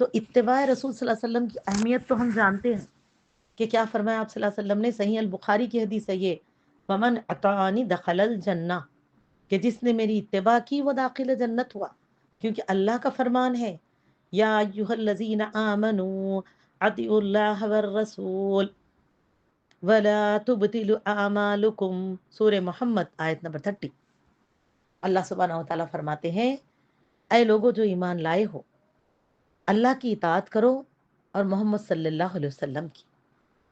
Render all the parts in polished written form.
تو اتباع رسول صلی اللہ علیہ وسلم کی اہمیت تو ہم جانتے ہیں کہ کیا فرمایا آپ صلی اللہ علیہ وسلم نے، صحیح البخاری کی حدیث ہے یہ، ومن اطاعنی دخل الجنہ، کہ جس نے میری اتباع کی وہ داخل جنت ہوا، کیونکہ اللہ کا فرمان ہے یا ایھا الذین آمنوا اطیعوا اللہ والرسول ولا تبطلوا اعمالکم، سورہ محمد آیت نمبر 30۔ اللہ سبحانہ و تعالیٰ فرماتے ہیں اے لوگوں جو ایمان لائے ہو، اللہ کی اطاعت کرو اور محمد صلی اللہ علیہ وسلم کی،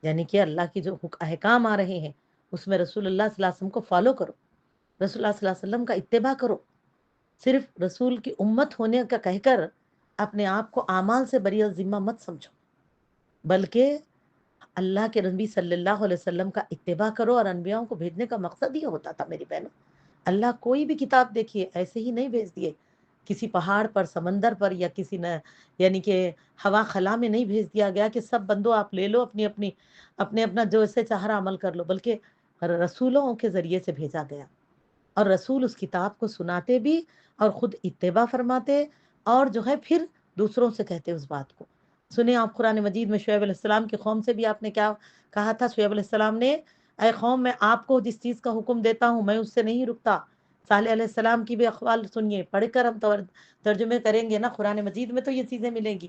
یعنی کہ اللہ کی جو احکام آ رہے ہیں اس میں رسول اللہ صلی اللہ علیہ وسلم کو فالو کرو، رسول اللہ صلی اللہ علیہ وسلم کا اتباع کرو۔ صرف رسول کی امت ہونے کا کہہ کر اپنے آپ کو اعمال سے بری ذمہ مت سمجھو، بلکہ اللہ کے نبی صلی اللہ علیہ وسلم کا اتباع کرو۔ اور انبیاءوں کو بھیجنے کا مقصد یہ ہوتا تھا میری بہنوں، اللہ کوئی بھی کتاب دیکھیے ایسے ہی نہیں بھیج دیے، کسی پہاڑ پر، سمندر پر، یا کسی نہ یعنی کہ ہوا خلا میں نہیں بھیج دیا گیا کہ سب بندو آپ لے لو اپنے اپنا جو اسے چاہ رہا عمل کر لو، بلکہ رسولوں کے ذریعے سے بھیجا گیا، اور رسول اس کتاب کو سناتے بھی اور خود اتباع فرماتے، اور جو ہے پھر دوسروں سے کہتے اس بات کو۔ سنیں آپ قرآن مجید میں شعیب علیہ السلام کی قوم سے بھی آپ نے کیا کہا تھا؟ شعیب علیہ السلام نے اے قوم میں آپ کو جس چیز کا حکم دیتا ہوں میں اس سے نہیں رکتا۔ صالح علیہ السلام کی بھی اقوال سنیے، پڑھ کر ہم ترجمے کریں گے نا قرآن مجید میں تو یہ چیزیں ملیں گی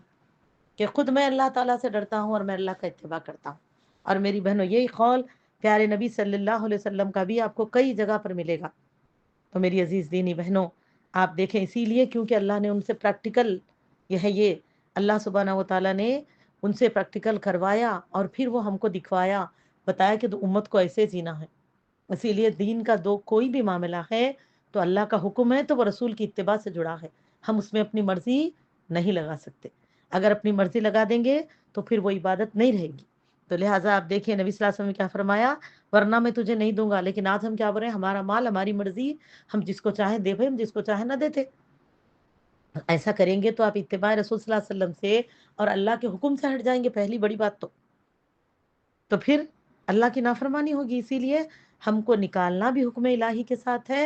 کہ خود میں اللہ تعالیٰ سے ڈرتا ہوں اور میں اللہ کا اتباع کرتا ہوں۔ اور میری بہنوں یہی قول پیارے نبی صلی اللہ علیہ وسلم کا بھی آپ کو کئی جگہ پر ملے گا۔ تو میری عزیز دینی بہنوں آپ دیکھیں، اسی لیے کیونکہ اللہ نے ان سے پریکٹیکل یہ اللہ سبحانہ و تعالیٰ نے ان سے پریکٹیکل کروایا اور پھر وہ ہم کو دکھوایا، بتایا کہ تو امت کو ایسے جینا ہے۔ اسی لیے دین کا کوئی بھی معاملہ ہے تو اللہ کا حکم ہے تو وہ رسول کی اتباع سے جڑا ہے، ہم اس میں اپنی مرضی نہیں لگا سکتے۔ اگر اپنی مرضی لگا دیں گے تو پھر وہ عبادت نہیں رہے گی۔ تو لہٰذا آپ دیکھیں نبی صلی اللہ علیہ وسلم نے کیا فرمایا، ورنہ میں تجھے نہیں دوں گا، لیکن آج ہم کیا بول رہے ہیں، ہمارا مال ہماری مرضی، ہم جس کو چاہیں دے بھائی، ہم جس کو چاہیں نہ دیتے۔ ایسا کریں گے تو آپ اتباع رسول صلی اللہ علیہ وسلم سے اور اللہ کے حکم سے ہٹ جائیں گے، پہلی بڑی بات تو پھر اللہ کی نافرمانی ہوگی۔ اسی لیے ہم کو نکالنا بھی حکم الہی کے ساتھ ہے،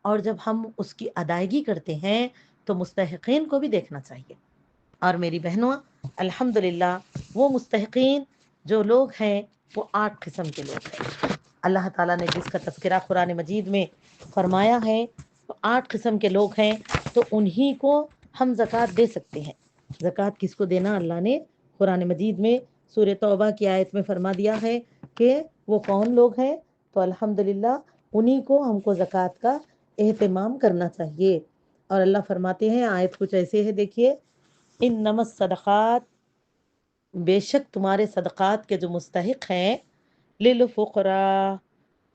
اور جب ہم اس کی ادائیگی کرتے ہیں تو مستحقین کو بھی دیکھنا چاہیے۔ اور میری بہنوں الحمدللہ وہ مستحقین جو لوگ ہیں وہ 8 قسم کے لوگ ہیں۔ اللہ تعالیٰ نے جس کا تذکرہ قرآن مجید میں فرمایا ہے وہ 8 قسم کے لوگ ہیں، تو انہی کو ہم زکوٰۃ دے سکتے ہیں۔ زکوٰۃ کس کو دینا اللہ نے قرآن مجید میں سورہ توبہ کی آیت میں فرما دیا ہے کہ وہ کون لوگ ہیں، تو الحمدللہ انہی کو ہم کو زکوٰۃ کا اہتمام کرنا چاہیے۔ اور اللہ فرماتے ہیں، آیت کچھ ایسے ہے دیکھیے، انما الصدقات، بے شک تمہارے صدقات کے جو مستحق ہیں، للفقراء،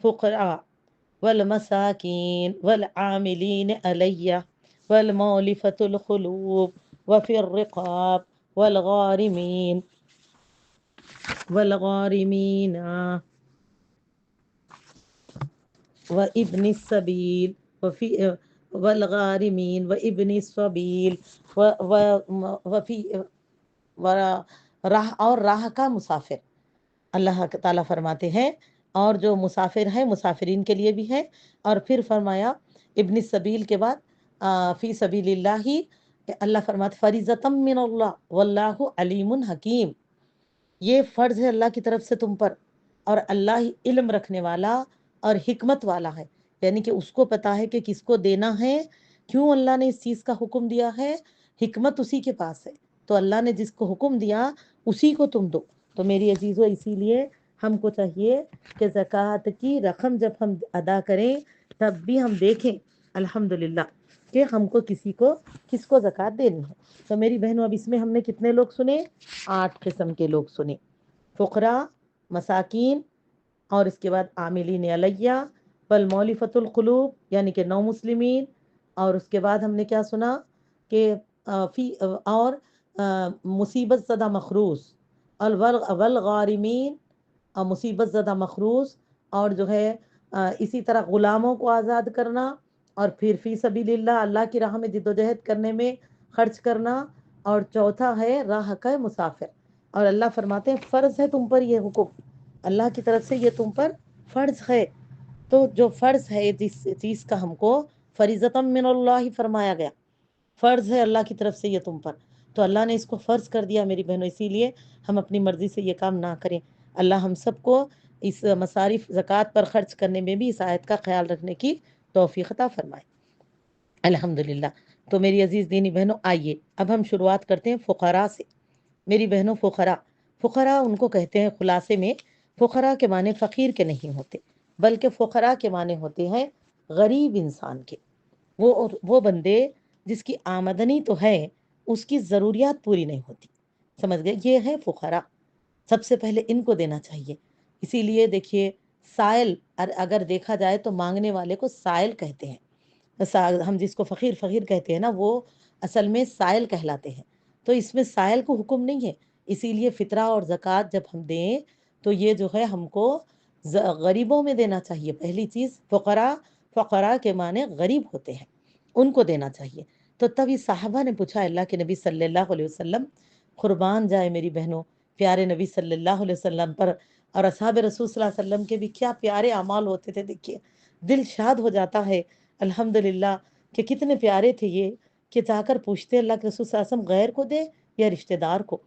فقراء، والمساکین، والعاملین علیہ، والمولفۃ القلوب، وفی الرقاب، والغارمین والغارمین وابن السبیل، وفی والغارمین وابن السبیل وفی راہ، اور راہ کا مسافر۔ اللہ تعالیٰ فرماتے ہیں اور جو مسافر ہیں مسافرین کے لیے بھی ہے، اور پھر فرمایا ابن السبیل کے بعد فی سبیل اللہ، اللہ فرماتے فریضۃ من اللہ واللہ علیم حکیم، یہ فرض ہے اللہ کی طرف سے تم پر، اور اللہ علم رکھنے والا اور حکمت والا ہے، یعنی کہ اس کو پتا ہے کہ کس کو دینا ہے، کیوں اللہ نے اس چیز کا حکم دیا ہے، حکمت اسی کے پاس ہے، تو اللہ نے جس کو حکم دیا اسی کو تم دو۔ تو میری عزیزو اسی لیے ہم کو چاہیے کہ زکوٰۃ کی رقم جب ہم ادا کریں تب بھی ہم دیکھیں الحمدللہ کہ ہم کو کس کو زکوٰۃ دینی ہے۔ تو میری بہنوں اب اس میں ہم نے کتنے لوگ سنے؟ 8 قسم کے لوگ سنے، فقراء، مساکین، اور اس کے بعد عاملین علیہ، والمولفۃ القلوب یعنی کہ نو مسلمین، اور اس کے بعد ہم نے کیا سنا کہ اور مصیبت زدہ مخروص، والغارمین، مصیبت زدہ مخروص، اور جو ہے اسی طرح غلاموں کو آزاد کرنا، اور پھر فی سبیل اللہ، اللہ کی راہ میں جدوجہد کرنے میں خرچ کرنا، اور چوتھا ہے راہ کا مسافر۔ اور اللہ فرماتے ہیں فرض ہے تم پر یہ حکم، اللہ کی طرف سے یہ تم پر فرض ہے۔ تو جو فرض ہے جس چیز کا ہم کو فریضۃ من اللہ فرمایا گیا، فرض ہے اللہ کی طرف سے یہ تم پر، تو اللہ نے اس کو فرض کر دیا میری بہنوں، اسی لیے ہم اپنی مرضی سے یہ کام نہ کریں۔ اللہ ہم سب کو اس مصارف زکوٰۃ پر خرچ کرنے میں بھی اس آیت کا خیال رکھنے کی توفیق عطا فرمائے۔ الحمدللہ۔ تو میری عزیز دینی بہنوں، آئیے اب ہم شروعات کرتے ہیں فقراء سے۔ میری بہنوں، فقراء ان کو کہتے ہیں، خلاصے میں فقراء کے معنی فقیر کے نہیں ہوتے، بلکہ فقراء کے معنی ہوتے ہیں غریب انسان کے، وہ بندے جس کی آمدنی تو ہے، اس کی ضروریات پوری نہیں ہوتی، سمجھ گئے؟ یہ ہے فقراء۔ سب سے پہلے ان کو دینا چاہیے۔ اسی لیے دیکھیے، سائل اگر دیکھا جائے تو مانگنے والے کو سائل کہتے ہیں۔ ہم جس کو فقیر کہتے ہیں نا، وہ اصل میں سائل کہلاتے ہیں۔ تو اس میں سائل کو حکم نہیں ہے، اسی لیے فطرہ اور زکوٰۃ جب ہم دیں تو یہ جو ہے ہم کو غریبوں میں دینا چاہیے۔ پہلی چیز، فقراء کے معنی غریب ہوتے ہیں، ان کو دینا چاہیے۔ تو تبھی صحابہ نے پوچھا اللہ کے نبی صلی اللہ علیہ وسلم، قربان جائے میری بہنوں پیارے نبی صلی اللہ علیہ وسلم پر، اور اصحاب رسول صلی اللہ علیہ وسلم کے بھی کیا پیارے اعمال ہوتے تھے، دیکھیے دل شاد ہو جاتا ہے الحمدللہ کہ کتنے پیارے تھے یہ، کہ جا کر پوچھتے اللہ کے رسول صلی اللہ علیہ وسلم غیر کو دے یا رشتہ دار کو۔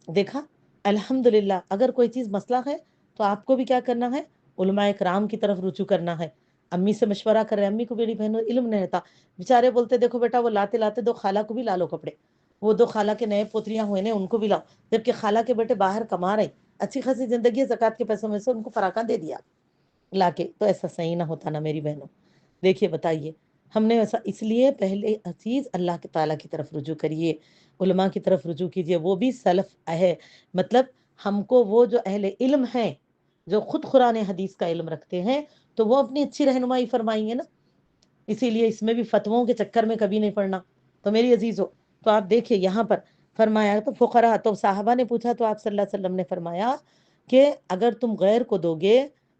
دیکھا الحمدللہ، اگر کوئی چیز مسئلہ ہے تو آپ کو بھی کیا کرنا ہے؟ علماء کرام کی طرف رجوع کرنا ہے۔ امی سے مشورہ کر رہے ہیں، امی کو میری بہنوں علم نہیں رہتا، بیچارے بولتے دیکھو بیٹا وہ لاتے لاتے دو خالہ کو بھی لا لو کپڑے، وہ دو خالہ کے نئے پوتریاں ہوئے نے ان کو بھی لاؤ، جبکہ خالہ کے بیٹے باہر کما رہے، اچھی خاصی زندگی ہے، زکوٰۃ کے پیسوں میں سے ان کو فراقہ دے دیا لا کے۔ تو ایسا صحیح نہ ہوتا نا میری بہنوں۔ دیکھیے بتائیے، ہم نے ایسا، اس لیے پہلے چیز اللہ کے تعالیٰ کی طرف رجوع کریے، علماء کی طرف رجوع کیجیے، وہ بھی سلف ہے، مطلب ہم کو وہ جو اہل علم ہیں، جو خود قرآن حدیث کا علم رکھتے ہیں، تو وہ اپنی اچھی رہنمائی فرمائیں گے نا۔ اسی لیے اس میں بھی فتووں کے چکر میں کبھی نہیں پڑنا۔ تو میری عزیزو، تو آپ دیکھیے یہاں پر فرمایا تو فقراء، تو صحابہ نے پوچھا تو آپ صلی اللہ علیہ وسلم نے فرمایا کہ اگر تم غیر کو دو گے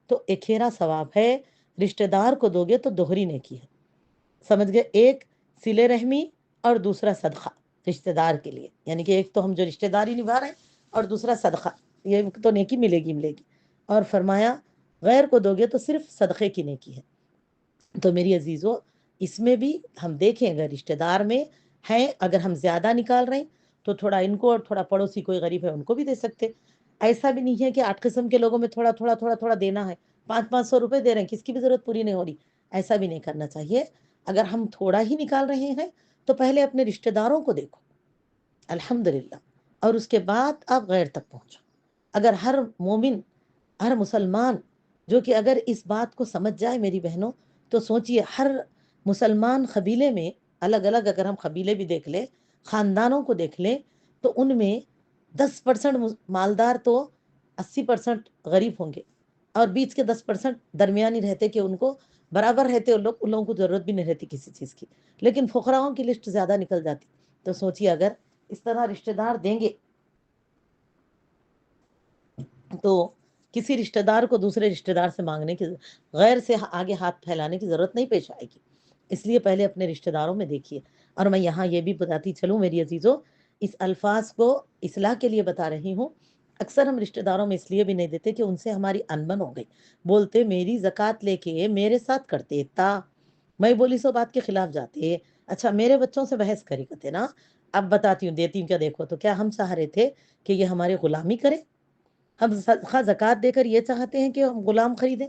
تو اکھیرا ثواب ہے، رشتہ دار کو دو گے تو دوہری نیکی ہے۔ سمجھ گئے؟ ایک صلہ رحمی اور دوسرا صدقہ رشتہ دار کے لیے، یعنی کہ ایک تو ہم جو رشتہ داری نبھا رہے ہیں اور دوسرا صدقہ، یہ تو نیکی ملے گی۔ اور فرمایا غیر کو دو گے تو صرف صدقے کی نیکی ہے۔ تو میری عزیزو، اس میں بھی ہم دیکھیں، اگر رشتہ دار میں ہیں، اگر ہم زیادہ نکال رہے ہیں تو تھوڑا ان کو، اور تھوڑا پڑوسی کوئی غریب ہے ان کو بھی دے سکتے۔ ایسا بھی نہیں ہے کہ 8 قسم کے لوگوں میں تھوڑا تھوڑا تھوڑا تھوڑا دینا ہے، 500 روپے دے رہے ہیں، کس کی بھی ضرورت پوری نہیں ہو رہی، ایسا بھی نہیں کرنا چاہیے۔ اگر ہم تھوڑا ہی نکال رہے ہیں تو پہلے اپنے رشتہ داروں کو دیکھو الحمدللہ، اور اس کے بعد آپ غیر تک پہنچو۔ اگر ہر مومن، ہر مسلمان جو کہ اگر اس بات کو سمجھ جائے میری بہنوں، تو سوچئے ہر مسلمان قبیلے میں، الگ الگ اگر ہم قبیلے بھی دیکھ لیں، خاندانوں کو دیکھ لیں، تو ان میں 10% مالدار تو 80% غریب ہوں گے، اور بیچ کے 10% درمیانی رہتے کہ ان کو برابر رہتے، ان لوگوں کو ضرورت بھی نہیں رہتی کسی چیز کی، لیکن فقراؤں کی لسٹ زیادہ نکل جاتی۔ تو سوچئے اگر اس طرح رشتہ دار دیں گے تو کسی رشتہ دار کو دوسرے رشتہ دار سے مانگنے کی، غیر سے آگے ہاتھ پھیلانے کی ضرورت نہیں پیش آئے گی۔ اس لیے پہلے اپنے رشتہ داروں میں دیکھیے۔ اور میں یہاں یہ بھی بتاتی چلوں میری عزیزو، اس الفاظ کو اصلاح کے لیے بتا رہی ہوں، اکثر ہم رشتہ داروں میں اس لیے بھی نہیں دیتے کہ ان سے ہماری انبن ہو گئی، بولتے میری زکوٰۃ لے کے میرے ساتھ کرتے تا، میں بولی سو بات کے خلاف جاتے، اچھا میرے بچوں سے بحث کری کرتے نا، اب بتاتی ہوں دیتی ہوں کیا، دیکھو تو کیا ہم چاہ رہے تھے کہ یہ ہمارے غلامی کرے؟ ہم صدقہ زکوٰۃ دے کر یہ چاہتے ہیں کہ ہم غلام خریدیں؟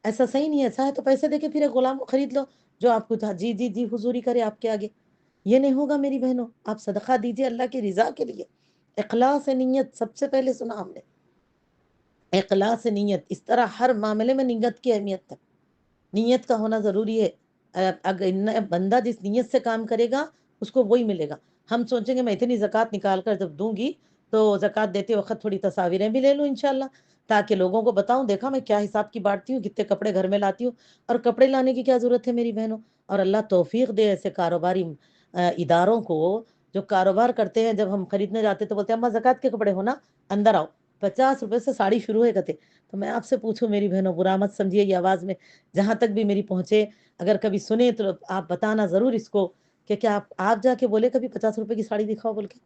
ایسا صحیح نہیں ہے۔ ایسا ہے تو پیسے دے کے پھر ایک غلام خرید لو جو آپ کو جی جی جی حضوری کرے آپ کے آگے۔ یہ نہیں ہوگا میری بہنوں، آپ صدقہ دیجئے اللہ کی رضا کے لیے، اخلاص نیت سب سے پہلے سنا ہم نے، اخلاص نیت۔ اس طرح ہر معاملے میں نیت کی اہمیت ہے، نیت کا ہونا ضروری ہے۔ اگر بندہ جس نیت سے کام کرے گا اس کو وہی ملے گا۔ ہم سوچیں گے میں اتنی زکوٰۃ نکال کر جب دوں گی تو زکوٰۃ دیتے وقت تھوڑی تصاویریں بھی لے لوں انشاءاللہ، تاکہ لوگوں کو بتاؤں دیکھا میں کیا حساب کی بانٹتی ہوں، کتنے کپڑے گھر میں لاتی ہوں۔ اور کپڑے لانے کی کیا ضرورت ہے میری بہنوں؟ اور اللہ توفیق دے ایسے کاروباری اداروں کو جو کاروبار کرتے ہیں، جب ہم خریدنے جاتے تو بولتے ہیں اماں زکوٰۃ کے کپڑے ہونا، اندر آؤ، 50 روپے سے ساڑی شروع ہے کہتے۔ تو میں آپ سے پوچھوں میری بہنوں، برا مت سمجھیے یہ آواز میں جہاں تک بھی میری پہنچے، اگر کبھی سنیں تو آپ بتانا ضرور اس کو کہ کیا آپ جا کے بولے کبھی 50 روپے کی ساڑی دکھاؤ بول کے؟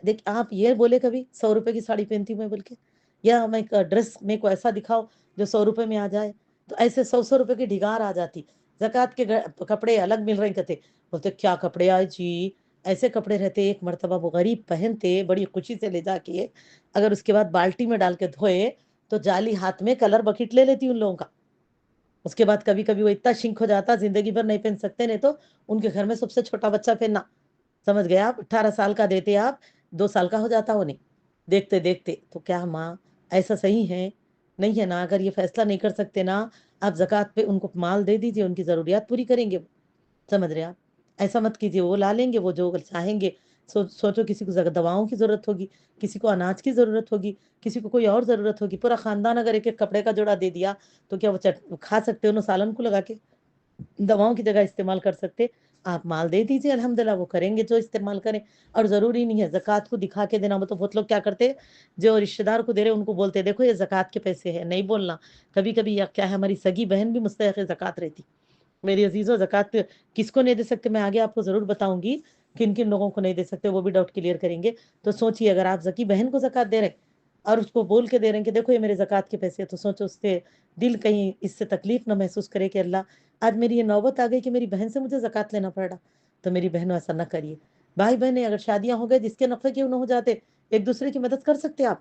دیکھ آپ یہ بولے کبھی 100 روپے کی ساڑی پہنتی ہوں میں بول کے، یا میں ڈریس میں کو ایسا دکھاؤ جو 100 روپے میں آ جائے؟ تو ایسے 100 روپے کی ڈھگار آ جاتی۔ زکوٰۃ کے کپڑے الگ مل رہے کہتے، بولتے کیا کپڑے آئے جی، ایسے کپڑے رہتے ایک مرتبہ وہ غریب پہنتے بڑی خوشی سے لے جا کے، اگر اس کے بعد بالٹی میں ڈال کے دھوئے تو جالی ہاتھ میں کلر بکٹ لے لیتی ان لوگوں کا. اس کے بعد کبھی کبھی وہ اتنا شنک ہو جاتا زندگی بھر نہیں پہن سکتے، نہیں تو ان کے گھر میں سب سے چھوٹا بچہ پہننا، سمجھ گئے آپ، 18 سال کا دیتے آپ، 2 سال کا ہو جاتا وہ نہیں دیکھتے دیکھتے. تو کیا ماں ایسا صحیح ہے؟ نہیں ہے نا. اگر یہ فیصلہ نہیں کر سکتے نا، آپ زکوٰۃ پہ ان کو مال دے دیجئے، ان کی ضروریات پوری کریں گے. سمجھ رہے آپ؟ ایسا مت کیجیے، وہ لا لیں گے وہ جو چاہیں گے. سوچو کسی کو دواؤں کی ضرورت ہوگی، کسی کو اناج کی ضرورت ہوگی، کسی کو کوئی اور ضرورت ہوگی، پورا خاندان اگر ایک ایک کپڑے کا جوڑا دے دیا تو کیا وہ کھا سکتے انہوں سالن کو لگا کے؟ دواؤں کی جگہ استعمال کر سکتے. آپ مال دے دیجئے، الحمدللہ وہ کریں گے جو استعمال کریں. اور ضروری نہیں ہے زکوٰۃ کو دکھا کے دینا. وہ تو بہت لوگ کیا کرتے، جو رشتہ دار کو دے رہے ان کو بولتے دیکھو یہ زکوٰۃ کے پیسے ہیں. نہیں بولنا. کبھی کبھی یا کیا ہے، ہماری سگی بہن بھی مستحق زکوٰۃ رہتی. میری عزیزوں، زکوٰۃ کس کو نہیں دے سکتے میں آگے آپ کو ضرور بتاؤں گی کن کن لوگوں کو نہیں دے سکتے، وہ بھی ڈاؤٹ کلیئر کریں گے. تو سوچیے اگر آپ زکی بہن کو زکوٰۃ دے رہے ہیں اور اس کو بول کے دے رہے ہیں کہ دیکھو یہ میرے زکوٰۃ کے پیسے ہیں، تو سوچو اس سے دل کہیں اس سے تکلیف نہ محسوس کرے کہ اللہ آج میری یہ نوبت آ گئی کہ میری بہن سے مجھے زکوٰۃ لینا پڑ رہا. تو میری بہنوں ایسا نہ کریے. بھائی بہنیں اگر شادیاں ہو گئے جس کے نفع کیوں نہ ہو جاتے، ایک دوسرے کی مدد کر سکتے آپ،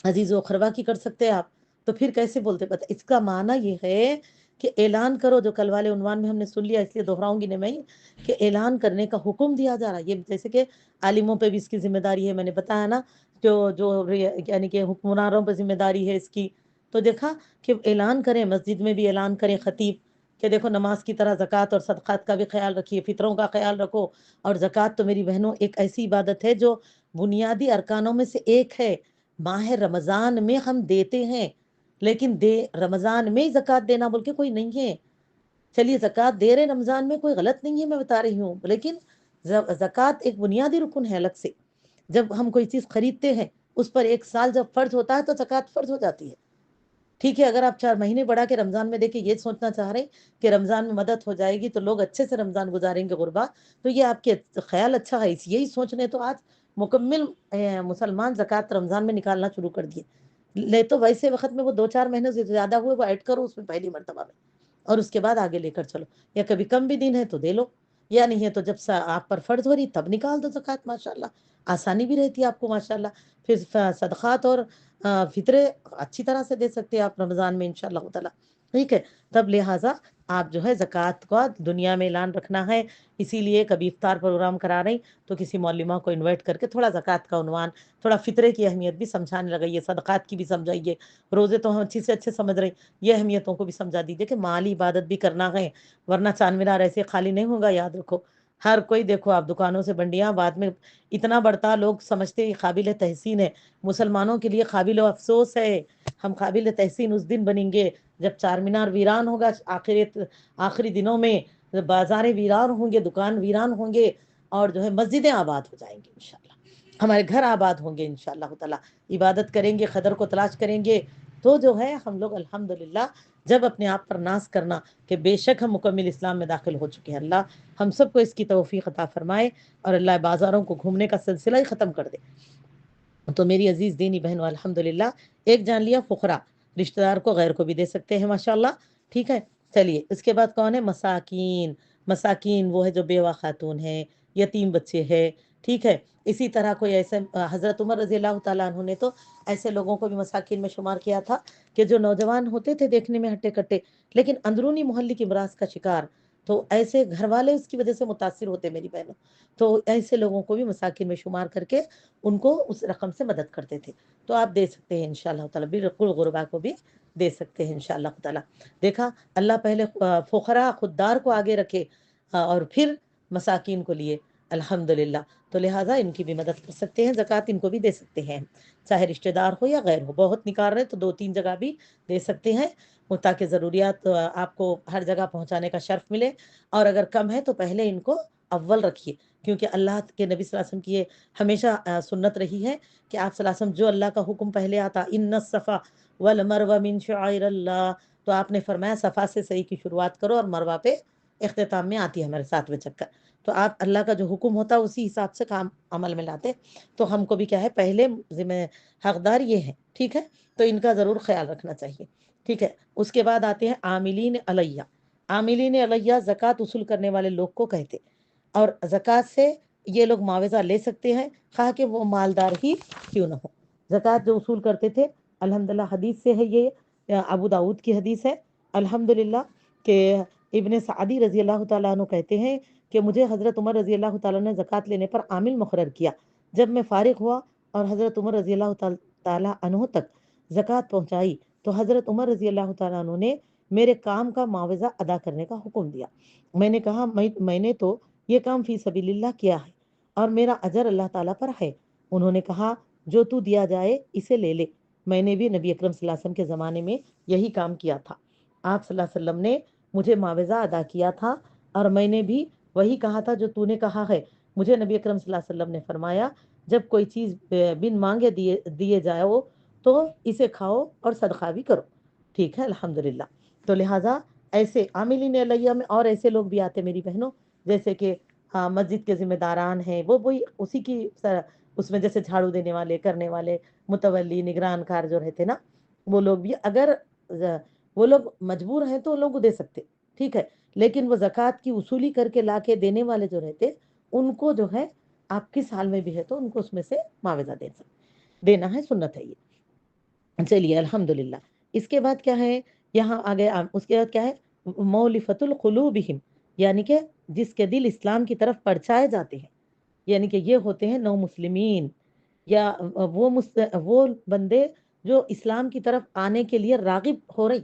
عزیز و اقربا کی کر سکتے آپ. تو پھر کیسے بولتے پتہ؟ اس کا معنی یہ ہے کہ اعلان کرو، جو کل والے عنوان میں ہم نے سن لیا اس لیے دہراؤں گی نہیں میں، کہ اعلان کرنے کا حکم دیا جا رہا ہے. یہ جیسے کہ عالموں پہ بھی اس کی ذمہ داری ہے، میں نے بتایا نا، جو یعنی کہ حکمرانوں پہ ذمہ داری ہے اس کی. تو دیکھا کہ اعلان کریں، مسجد میں بھی اعلان کریں خطیب کہ دیکھو نماز کی طرح زکوٰۃ اور صدقات کا بھی خیال رکھیے، فطروں کا خیال رکھو. اور زکوٰۃ تو میری بہنوں ایک ایسی عبادت ہے جو بنیادی ارکانوں میں سے ایک ہے. ماہ رمضان میں ہم دیتے ہیں، لیکن رمضان میں زکوٰۃ دینا بول کے کوئی نہیں ہے. چلیے زکوٰۃ دے رہے رمضان میں کوئی غلط نہیں ہے، میں بتا رہی ہوں، لیکن زکوٰۃ ایک بنیادی رکن ہے الگ سے. جب ہم کوئی چیز خریدتے ہیں اس پر ایک سال جب فرض ہوتا ہے تو زکوٰۃ فرض ہو جاتی ہے. ٹھیک ہے، اگر آپ 4 مہینے بڑھا کے رمضان میں دیکھیں، یہ سوچنا چاہ رہے ہیں کہ رمضان میں مدد ہو جائے گی تو لوگ اچھے سے رمضان گزاریں گے غربا، تو یہ آپ کے خیال اچھا ہے. یہی سوچنے تو آج مکمل مسلمان زکوٰۃ رمضان میں نکالنا شروع کر دیے. لے تو ویسے وقت میں وہ 2-4 مہینے سے زیادہ ہوئے وہ ایڈ کرو اس میں پہلی مرتبہ میں، اور اس کے بعد آگے لے کر چلو. یا کبھی کم بھی دن ہے تو دے لو، یا نہیں ہے تو جب آپ پر فرض ہو رہی تب نکال دو زکوٰۃ. ماشاءاللہ آسانی بھی رہتی ہے آپ کو ماشاءاللہ. پھر صدقات اور فطرے اچھی طرح سے دے سکتے ہیں آپ رمضان میں انشاءاللہ تعالی. ٹھیک ہے، تب لہٰذا آپ جو ہے زکوٰۃ کا دنیا میں اعلان رکھنا ہے. اسی لیے کبھی افطار پروگرام کرا رہی تو کسی معلمہ کو انوائٹ کر کے تھوڑا زکوٰۃ کا عنوان، تھوڑا فطرے کی اہمیت بھی سمجھانے لگائیے، صدقات کی بھی سمجھائیے. روزے تو ہم اچھی سے اچھے سمجھ رہے ہیں، یہ اہمیتوں کو بھی سمجھا دیجیے کہ مالی عبادت بھی کرنا ہے، ورنہ چار مینار ایسے خالی نہیں ہوگا. یاد رکھو ہر کوئی، دیکھو آپ دکانوں سے بنڈیاں بعد میں اتنا بڑھتا، لوگ سمجھتے ہیں قابل تحسین ہے. مسلمانوں کے لیے قابل و افسوس ہے. ہم قابل تحسین اس دن بنیں گے جب چار مینار ویران ہوگا، آخری دنوں میں بازاریں ویران ہوں گے، دکان ویران ہوں گے، اور جو ہے مسجدیں آباد ہو جائیں گے انشاءاللہ، ہمارے گھر آباد ہوں گے انشاءاللہ تعالی. عبادت کریں گے، قدر کو تلاش کریں گے تو جو ہے ہم لوگ الحمدللہ جب اپنے آپ پر ناز کرنا کہ بے شک ہم مکمل اسلام میں داخل ہو چکے ہیں. اللہ ہم سب کو اس کی توفیق عطا فرمائے اور اللہ بازاروں کو گھومنے کا سلسلہ ہی ختم کر دے. تو میری عزیز دینی بہنوں، الحمدللہ ایک جان لیا فقراء، رشتہ دار کو غیر کو بھی دے سکتے ہیں ماشاءاللہ. ٹھیک ہے، چلیے اس کے بعد کون ہے؟ مساکین. مساکین وہ ہے جو بیوہ خاتون ہے، یتیم بچے ہے. ٹھیک ہے، اسی طرح کوئی ایسے حضرت عمر رضی اللہ تعالیٰ عنہ نے تو ایسے لوگوں کو بھی مساکین میں شمار کیا تھا کہ جو نوجوان ہوتے تھے دیکھنے میں ہٹے کٹے لیکن اندرونی محلی کی امراض کا شکار، تو ایسے گھر والے اس کی وجہ سے متاثر ہوتے میری بہنوں. تو ایسے لوگوں کو بھی مساکین میں شمار کر کے ان کو اس رقم سے مدد کرتے تھے. تو آپ دے سکتے ہیں انشاءاللہ تعالیٰ، بالکل غربا کو بھی دے سکتے ہیں انشاءاللہ تعالیٰ. دیکھا اللہ پہلے فقراء خوددار کو آگے رکھے اور پھر مساکین کو لیے الحمدللہ. تو لہٰذا ان کی بھی مدد کر سکتے ہیں، زکوٰۃ ان کو بھی دے سکتے ہیں، چاہے رشتہ دار ہو یا غیر ہو. بہت نکال رہے تو 2-3 جگہ بھی دے سکتے ہیں، تاکہ ضروریات آپ کو ہر جگہ پہنچانے کا شرف ملے. اور اگر کم ہے تو پہلے ان کو اول رکھیے، کیونکہ اللہ کے نبی صلی اللہ علیہ وسلم کی یہ ہمیشہ سنت رہی ہے کہ آپ صلی اللہ علیہ وسلم جو اللہ کا حکم پہلے آتا، ان الصفا والمروہ من شعائر اللہ، تو آپ نے فرمایا صفا سے صحیح کی شروعات کرو اور مروہ پہ اختتام میں آتی ہے ہمارے 7ویں چکر. تو آپ اللہ کا جو حکم ہوتا اسی حساب سے کام عمل میں لاتے. تو ہم کو بھی کیا ہے، پہلے ذمہ حقدار یہ ہیں. ٹھیک ہے، تو ان کا ضرور خیال رکھنا چاہیے. ٹھیک ہے، اس کے بعد آتے ہیں عاملین علیہ. عاملین علیہ زکوٰۃ وصول کرنے والے لوگ کو کہتے. اور زکوٰۃ سے یہ لوگ معاوضہ لے سکتے ہیں، خواہ کہ وہ مالدار ہی کیوں نہ ہو۔ زکوٰۃ جو اصول کرتے تھے، الحمدللہ حدیث سے ہے، یہ ابو داؤد کی حدیث ہے الحمدللہ، کہ ابن سعدی رضی اللہ تعالیٰ عنہ کہتے ہیں کہ مجھے حضرت عمر رضی اللہ تعالیٰ عنہ نے زکوٰۃ لینے پر عامل مقرر کیا۔ جب میں فارغ ہوا اور حضرت عمر رضی اللہ تعالیٰ عنہ تک زکوٰۃ پہنچائی تو حضرت عمر رضی اللہ تعالیٰ عنہ نے میرے کام کا معاوضہ ادا کرنے کا حکم دیا۔ میں نے کہا میں نے تو یہ کام فی سبیل اللہ کیا ہے اور میرا اجر اللہ تعالیٰ پر ہے۔ انہوں نے کہا جو تو دیا جائے اسے لے لے۔ میں نے بھی نبی اکرم صلی اللہ علیہ وسلم کے زمانے میں یہی کام کیا تھا، آپ صلی اللہ علیہ وسلم نے مجھے معاوضہ ادا کیا تھا اور میں نے بھی وہی کہا تھا جو تو نے کہا ہے۔ مجھے نبی اکرم صلی اللہ علیہ وسلم نے فرمایا جب کوئی چیز بن مانگے دیے جاؤ تو اسے کھاؤ اور صدقہ بھی کرو، ٹھیک ہے الحمدللہ۔ تو لہٰذا ایسے عاملین علیہ میں اور ایسے لوگ بھی آتے میری بہنوں، جیسے کہ مسجد کے ذمہ داران ہیں، وہ وہی اسی کی اس میں جیسے جھاڑو دینے والے، کرنے والے، متولی، نگران کار جو رہتے نا، وہ لوگ بھی اگر وہ لوگ مجبور ہیں تو وہ لوگ دے سکتے، ٹھیک ہے، لیکن وہ زکوٰۃ کی وصولی کر کے لا کے دینے والے جو رہتے ان کو جو ہے آپ کس حال میں بھی ہے تو ان کو اس میں سے معاوضہ دینا ہے، سنت ہے یہ۔ چلیے الحمدللہ۔ اس کے بعد کیا ہے یہاں آگے، اس کے بعد کیا ہے، مولفت القلوبہم، یعنی کہ جس کے دل اسلام کی طرف پرچائے جاتے ہیں، یعنی کہ یہ ہوتے ہیں نو مسلمین، یا وہ بندے جو اسلام کی طرف آنے کے لیے راغب ہو رہی،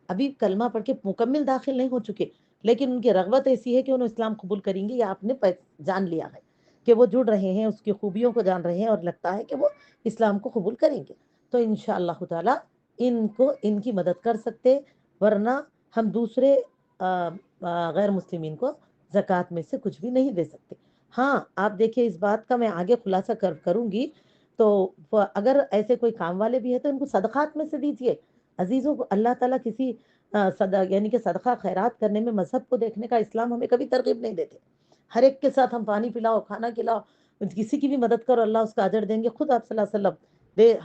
ابھی کلمہ پڑھ کے مکمل داخل نہیں ہو چکے لیکن ان کی رغبت ایسی ہے کہ انہوں اسلام قبول کریں گے، یا آپ نے جان لیا ہے کہ وہ جڑ رہے ہیں، اس کی خوبیوں کو جان رہے ہیں اور لگتا ہے کہ وہ اسلام کو قبول کریں گے، تو انشاءاللہ تعالی ان کی مدد کر سکتے، ورنہ ہم دوسرے غیر مسلمین کو زکوٰۃ میں سے کچھ بھی نہیں دے سکتے۔ ہاں آپ دیکھیے اس بات کا میں آگے خلاصہ کروں گی، تو اگر ایسے کوئی کام والے بھی ہیں تو ان کو صدقات میں سے دیجیے عزیزوں کو۔ اللہ تعالیٰ کسی یعنی کہ صدقہ خیرات کرنے میں مذہب کو دیکھنے کا اسلام ہمیں کبھی ترغیب نہیں دیتے۔ ہر ایک کے ساتھ ہم پانی پلاؤ، کھانا کھلاؤ، کسی کی بھی مدد کرو، اللہ اس کا اجر دیں گے، خود آپ صلی اللہ علیہ وسلم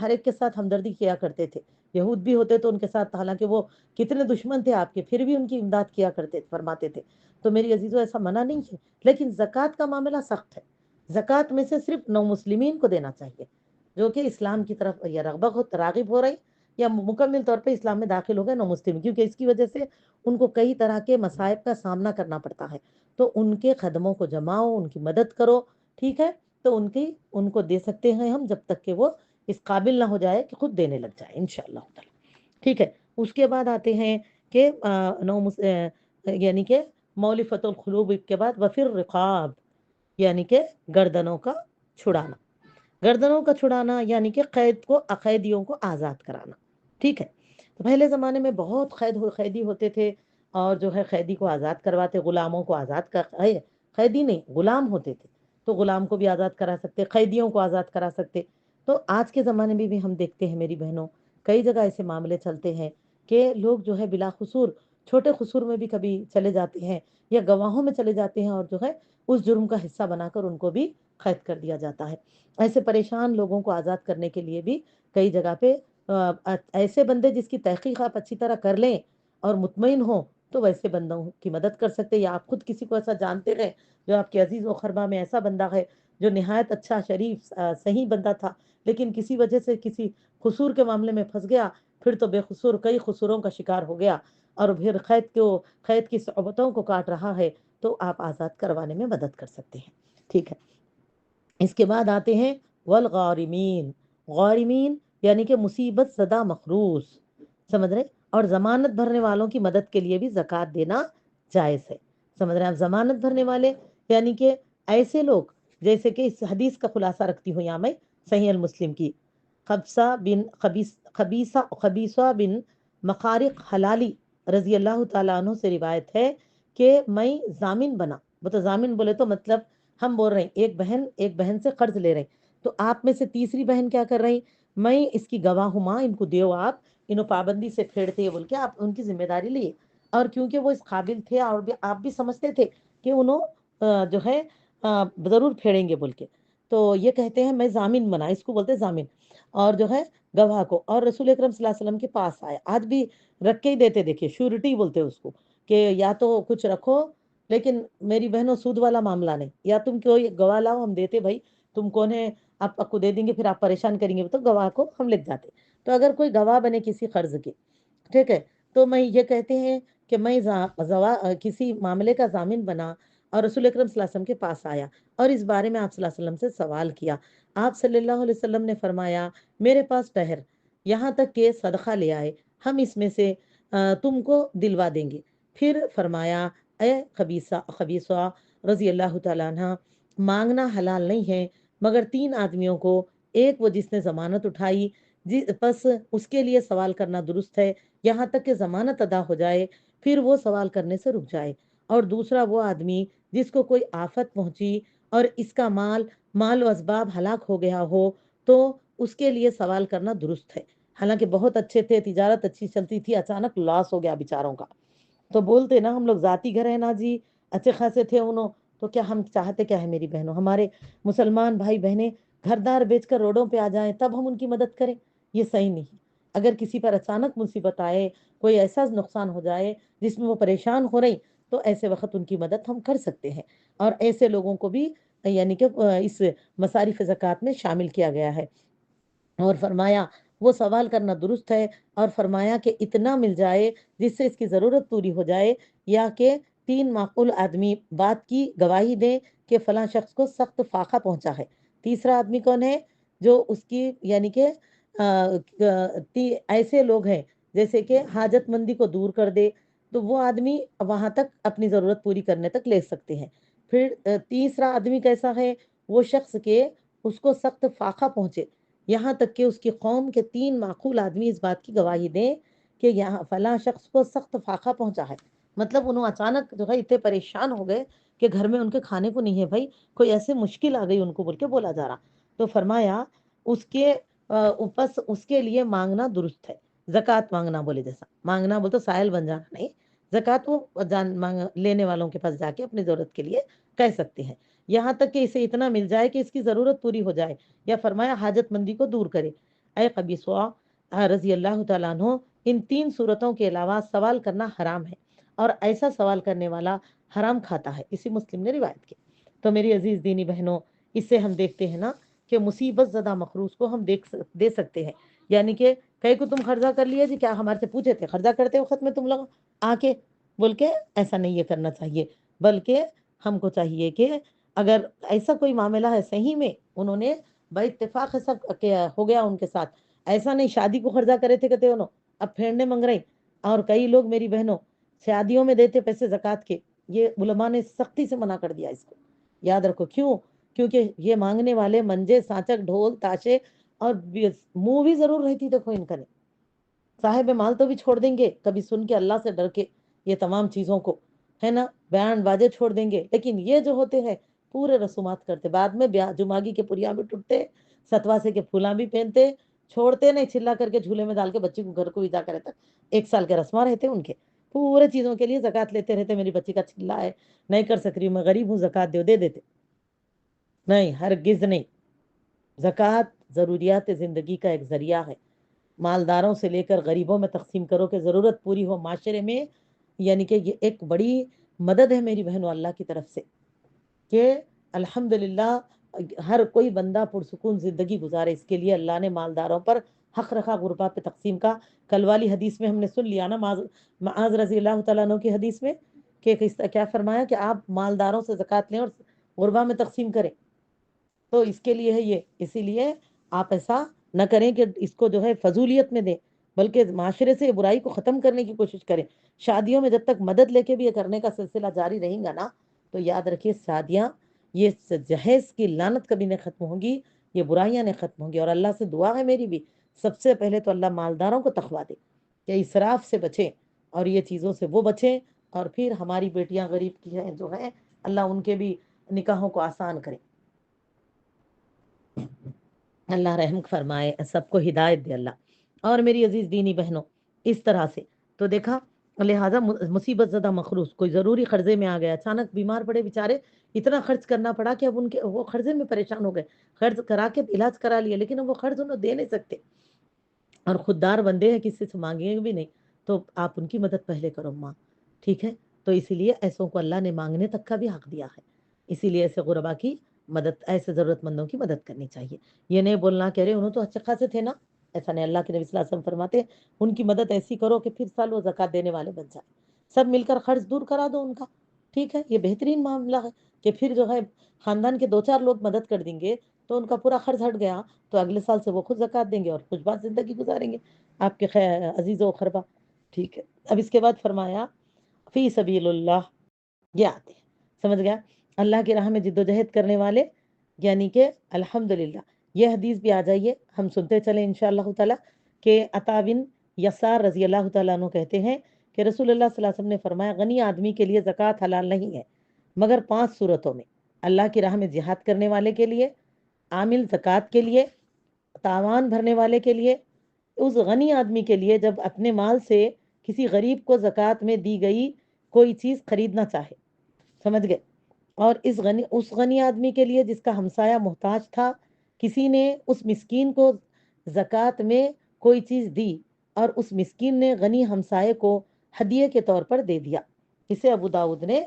ہر ایک کے ساتھ ہمدردی کیا کرتے تھے۔ یہود بھی ہوتے تو ان کے ساتھ، حالانکہ وہ کتنے دشمن تھے آپ کے، پھر بھی ان کی امداد کیا کرتے فرماتے تھے۔ تو میری عزیزوں ایسا منع نہیں ہے، لیکن زکوٰۃ کا معاملہ سخت ہے۔ زکوٰۃ میں سے صرف نو مسلمین کو دینا چاہیے جو کہ اسلام کی طرف یا راغب ہو رہی یا مکمل طور پہ اسلام میں داخل ہو گئے نو مسلم، کیونکہ اس کی وجہ سے ان کو کئی طرح کے مصائب کا سامنا کرنا پڑتا ہے، تو ان کے قدموں کو جماؤ، ان کی مدد کرو، ٹھیک ہے، تو ان کو دے سکتے ہیں ہم جب تک کہ وہ اس قابل نہ ہو جائے کہ خود دینے لگ جائے انشاءاللہ تعالی، ٹھیک ہے۔ اس کے بعد آتے ہیں کہ یعنی کہ مولفت القلوب کے بعد وفر رقاب، یعنی کہ گردنوں کا چھڑانا، گردنوں کا چھڑانا یعنی کہ قیدیوں کو آزاد کرانا، ٹھیک ہے۔ تو پہلے زمانے میں بہت قیدی ہوتے تھے اور جو ہے قیدی کو آزاد کرواتے، غلاموں کو قیدی نہیں غلام ہوتے تھے تو غلام کو بھی آزاد کرا سکتے، قیدیوں کو آزاد کرا سکتے۔ تو آج کے زمانے میں بھی ہم دیکھتے ہیں میری بہنوں، کئی جگہ ایسے معاملے چلتے ہیں کہ لوگ جو ہے بلا قصور، چھوٹے قصور میں بھی کبھی چلے جاتے ہیں یا گواہوں میں چلے جاتے ہیں اور جو ہے اس جرم کا حصہ بنا کر ان کو بھی قید کر دیا جاتا ہے۔ ایسے پریشان لوگوں کو آزاد کرنے کے لیے بھی کئی جگہ پہ ایسے بندے جس کی تحقیق آپ اچھی طرح کر لیں اور مطمئن ہوں تو ویسے بندوں کی مدد کر سکتے، یا آپ خود کسی کو ایسا جانتے ہیں جو آپ کے عزیز و خربا میں ایسا بندہ ہے جو نہایت اچھا، شریف، صحیح بندہ تھا لیکن کسی وجہ سے کسی قصور کے معاملے میں پھنس گیا، پھر تو بے قصور کئی قصوروں کا شکار ہو گیا اور پھر قید کی صعوبتوں کو کاٹ رہا ہے، تو آپ آزاد کروانے میں مدد کر سکتے ہیں، ٹھیک ہے۔ اس کے بعد آتے ہیں والغارمین، غارمین یعنی کہ مصیبت زدہ مخروص، سمجھ رہے، اور ضمانت بھرنے والوں کی مدد کے لیے بھی زکوٰۃ دینا جائز ہے، سمجھ رہے ہیں آپ، ضمانت بھرنے والے یعنی کہ ایسے لوگ، جیسے کہ اس حدیث کا خلاصہ رکھتی ہوں یہاں میں، صحیح المسلم کی، خبیصہ بن مخارق حلالی رضی اللہ تعالیٰ عنہ سے روایت ہے کہ میں ضامن بنا، تو ضامن بولے تو مطلب ہم بول رہے ہیں ایک بہن سے قرض لے رہے ہیں تو آپ میں سے تیسری بہن کیا کر رہی، میں اس کی گواہ ہوں ماں، ان کو دیو، آپ انہوں پابندی سے پھیڑتے ہیں بول کے آپ ان کی ذمہ داری لیے، اور کیونکہ وہ اس قابل تھے اور آپ بھی سمجھتے تھے کہ انہوں جو ہے ضرور پھیڑیں گے بول کے، تو یہ کہتے ہیں میں ضامن بنا، اس کو بولتے ضامن، اور جو ہے گواہ کو، اور رسول اکرم صلی اللہ علیہ وسلم کے پاس آئے، آج بھی رکھ کے ہی دیتے، دیکھیے شورٹی بولتے اس کو، کہ یا تو کچھ رکھو لیکن میری بہنوں سود والا معاملہ نہیں، یا تم کوئی گواہ لاؤ ہم دیتے بھائی، تم کون ہے آپ کو دے دیں گے، پھر آپ پریشان کریں گے تو گواہ کو ہم لکھ جاتے۔ تو اگر کوئی گواہ بنے کسی قرض کے، ٹھیک ہے، تو میں یہ کہتے ہیں کہ میں کسی معاملے کا ضامن بنا اور رسول اکرم صلی اللہ علیہ وسلم کے پاس آیا اور اس بارے میں آپ صلی اللہ علیہ وسلم سے سوال کیا۔ آپ صلی اللہ علیہ وسلم نے فرمایا میرے پاس ٹھہر یہاں تک کہ صدقہ لے آئے، ہم اس میں سے تم کو دلوا دیں گے۔ پھر فرمایا اے خبیثہ رضی اللہ تعالیٰ عنہ، مانگنا حلال نہیں ہے مگر تین آدمیوں کو، ایک وہ جس نے ضمانت اٹھائی، پس اس کے لیے سوال کرنا درست ہے یہاں تک کہ ضمانت ادا ہو جائے، پھر وہ سوال کرنے سے رک جائے، اور دوسرا وہ آدمی جس کو کوئی آفت پہنچی اور اس کا مال و اسباب ہلاک ہو گیا ہو تو اس کے لیے سوال کرنا درست ہے۔ حالانکہ بہت اچھے تھے، تجارت اچھی چلتی تھی، اچانک لاس ہو گیا بیچاروں کا، تو بولتے نا ہم لوگ ذاتی گھر ہے نا جی، اچھے خاصے تھے انہوں، تو کیا ہم چاہتے کیا ہے میری بہنوں، ہمارے مسلمان بھائی بہنیں گھر دار بیچ کر روڈوں پہ آ جائیں تب ہم ان کی مدد کریں؟ یہ صحیح نہیں۔ اگر کسی پر اچانک مصیبت آئے، کوئی ایسا نقصان ہو جائے جس میں وہ پریشان ہو رہی، تو ایسے وقت ان کی مدد ہم کر سکتے ہیں، اور ایسے لوگوں کو بھی یعنی کہ اس مصارف زکوٰۃ میں شامل کیا گیا ہے۔ اور فرمایا وہ سوال کرنا درست ہے، اور فرمایا کہ اتنا مل جائے جس سے اس کی ضرورت پوری ہو جائے، یا کہ تین معقول آدمی بات کی گواہی دیں کہ فلاں شخص کو سخت فاقہ پہنچا ہے۔ تیسرا آدمی کون ہے؟ جو اس کی یعنی کہ ایسے لوگ ہیں جیسے کہ حاجت مندی کو دور کر دے، تو وہ آدمی وہاں تک اپنی ضرورت پوری کرنے تک لے سکتے ہیں۔ پھر تیسرا آدمی کیسا ہے؟ وہ شخص کے اس کو سخت فاقہ پہنچے، یہاں تک کہ اس کی قوم کے تین معقول آدمی اس بات کی گواہی دیں کہ یہاں فلاں شخص کو سخت فاقہ پہنچا ہے، مطلب انہوں اچانک جو ہے اتنے پریشان ہو گئے کہ گھر میں ان کے کھانے کو نہیں ہے بھائی، کوئی ایسے مشکل آ گئی ان کو بول کے بولا جا رہا، تو فرمایا اس کے پس اس کے لیے مانگنا درست ہے۔ زکوٰۃ مانگنا بولے، جیسا مانگنا بولے تو سائل بن جانا نہیں، زکوٰۃ وہ لینے والوں کے پاس جا کے اپنی ضرورت کے لیے کہہ سکتے ہیں، یہاں تک کہ اسے اتنا مل جائے کہ اس کی ضرورت پوری ہو جائے، یا فرمایا حاجت مندی کو دور کرے۔ اے قبیصہ رضی اللہ تعالیٰ عنہ، ان تین صورتوں کے علاوہ سوال کرنا حرام ہے، اور ایسا سوال کرنے والا حرام کھاتا ہے، اسی مسلم نے روایت کی۔ تو میری عزیز دینی بہنوں، اس سے ہم دیکھتے ہیں نا کہ مصیبت زدہ مخروص کو ہم دے سکتے ہیں، یعنی کہ کئی کو تم خرچہ کر لیے جی، کیا ہمارے سے پوچھے تھے خرچہ کرتے وقت میں تم لوگ آ کے بول کے؟ ایسا نہیں یہ کرنا چاہیے، بلکہ ہم کو چاہیے کہ اگر ایسا کوئی معاملہ ہے صحیح میں انہوں نے بھائی اتفاق ایسا ہو گیا ان کے ساتھ، ایسا نہیں شادی کو خرچہ کرے تھے کہتے انہوں اب پھیرنے منگ رہے ہیں، اور کئی لوگ میری بہنوں شادیوں میں دیتے پیسے زکوٰۃ کے، یہ علماء نے سختی سے منع کر دیا اس کو، یاد رکھو کیوں؟ کیونکہ یہ مانگنے والے منجے سانچک ڈھول تاشے اور منہ بھی ضرور رہتی دیکھو ان کا، نہیں صاحب مال تو بھی چھوڑ دیں گے کبھی سن کے اللہ سے ڈر کے یہ تمام چیزوں کو، ہے نا، بیان باجے چھوڑ دیں گے، لیکن یہ جو ہوتے ہیں پورے رسومات کرتے، بعد میں جماگی کے پوریا بھی ٹوٹتے، ستواسے کے پھولاں بھی پہنتے، چھوڑتے نہیں، چلا کر کے جھولے میں ڈال کے بچی کو گھر کو ودا کرے تک 1 سال کے رسماں رہتے ان کے، پورے چیزوں کے لیے زکوٰۃ لیتے رہتے، میری بچی کا چلا ہے نہیں کر سک رہی میں غریب ہوں زکوٰۃ دے دیتے، نہیں ہرگز نہیں، زکوٰۃ ضروریات زندگی کا ایک ذریعہ ہے، مالداروں سے لے کر غریبوں میں تقسیم کرو کہ ضرورت پوری ہو معاشرے میں، یعنی کہ یہ ایک بڑی مدد ہے میری بہنوں اللہ کی طرف سے، کہ الحمدللہ ہر کوئی بندہ پرسکون زندگی گزارے، اس کے لیے اللہ نے مالداروں پر حق رکھا غربا پہ تقسیم کا۔ کل والی حدیث میں ہم نے سن لیا نا، معاذ رضی اللہ تعالیٰ عنہ کی حدیث میں کہ کیا فرمایا کہ آپ مالداروں سے زکوٰۃ لیں اور غربا میں تقسیم کریں، تو اس کے لیے ہے یہ، اسی لیے آپ ایسا نہ کریں کہ اس کو جو ہے فضولیت میں دیں، بلکہ معاشرے سے برائی کو ختم کرنے کی کوشش کریں۔ شادیوں میں جب تک مدد لے کے بھی یہ کرنے کا سلسلہ جاری رہیں گا نا، تو یاد رکھیے شادیاں یہ جہیز کی لعنت کبھی نہیں ختم ہوگی، یہ برائیاں نہیں ختم ہوں گی، اور اللہ سے دعا ہے میری بھی، سب سے پہلے تو اللہ مالداروں کو تقویٰ دے کہ اسراف سے بچیں اور یہ چیزوں سے وہ بچیں، اور پھر ہماری بیٹیاں غریب کی ہیں جو ہیں اللہ ان کے بھی نکاحوں کو آسان کرے، اللہ رحم فرمائے، سب کو ہدایت دے اللہ۔ اور میری عزیز دینی بہنوں، اس طرح سے تو دیکھا، لہٰذا مصیبت زدہ مخروص کوئی ضروری قرضے میں آ گیا، اچانک بیمار پڑے بیچارے، اتنا خرچ کرنا پڑا کہ اب ان کے وہ قرضے میں پریشان ہو گئے، قرض کرا کے علاج کرا لیا لیکن اب وہ قرض انہوں دے نہیں سکتے، اور خوددار بندے ہیں کسی سے مانگیں بھی نہیں، تو آپ ان کی مدد پہلے کرو ماں، ٹھیک ہے، تو اسی لیے ایسوں کو اللہ نے مانگنے تک کا بھی حق دیا ہے. اسی لیے ایسے غربا کی مدد، ایسے ضرورت مندوں کی مدد کرنی چاہیے. یہ نہیں بولنا کہ ارے انہوں تو اچھے خاصے تھے نا، ایسا نہیں. اللہ کے نبی صلی اللہ علیہ وسلم فرماتے ہیں ان کی مدد ایسی کرو کہ پھر سال وہ زکوٰۃ دینے والے بن جائیں. سب مل کر قرض دور کرا دو ان کا. ٹھیک ہے، یہ بہترین معاملہ ہے کہ پھر جو ہے خاندان کے 2-4 لوگ مدد کر دیں گے تو ان کا پورا قرض ہٹ گیا، تو اگلے سال سے وہ خود زکوٰۃ دیں گے اور خوش بات زندگی گزاریں گے آپ کے عزیز و اقربا. ٹھیک ہے. اب اس کے بعد فرمایا فی سبیل اللہ، یہ آتے ہیں. سمجھ گیا؟ اللہ کی راہ میں جد و جہد کرنے والے، یعنی کہ الحمدللہ یہ حدیث بھی آ جائیے ہم سنتے چلیں انشاءاللہ تعالی کہ عطا بن یسار رضی اللہ تعالیٰ عنہ کہتے ہیں کہ رسول اللہ صلی اللہ علیہ وسلم نے فرمایا غنی آدمی کے لیے زکوٰۃ حلال نہیں ہے مگر 5 صورتوں میں: اللہ کی راہ میں جہاد کرنے والے کے لیے، عامل زکوٰۃ کے لیے، تاوان بھرنے والے کے لیے، اس غنی آدمی کے لیے جب اپنے مال سے کسی غریب کو زکوٰۃ میں دی گئی کوئی چیز خریدنا چاہے. سمجھ گئے؟ اور اس غنی آدمی کے لیے جس کا ہمسایہ محتاج تھا، کسی نے اس مسکین کو زکوٰۃ میں کوئی چیز دی اور اس مسکین نے غنی ہمسائے کو ہدیے کے طور پر دے دیا. اسے ابو داؤد نے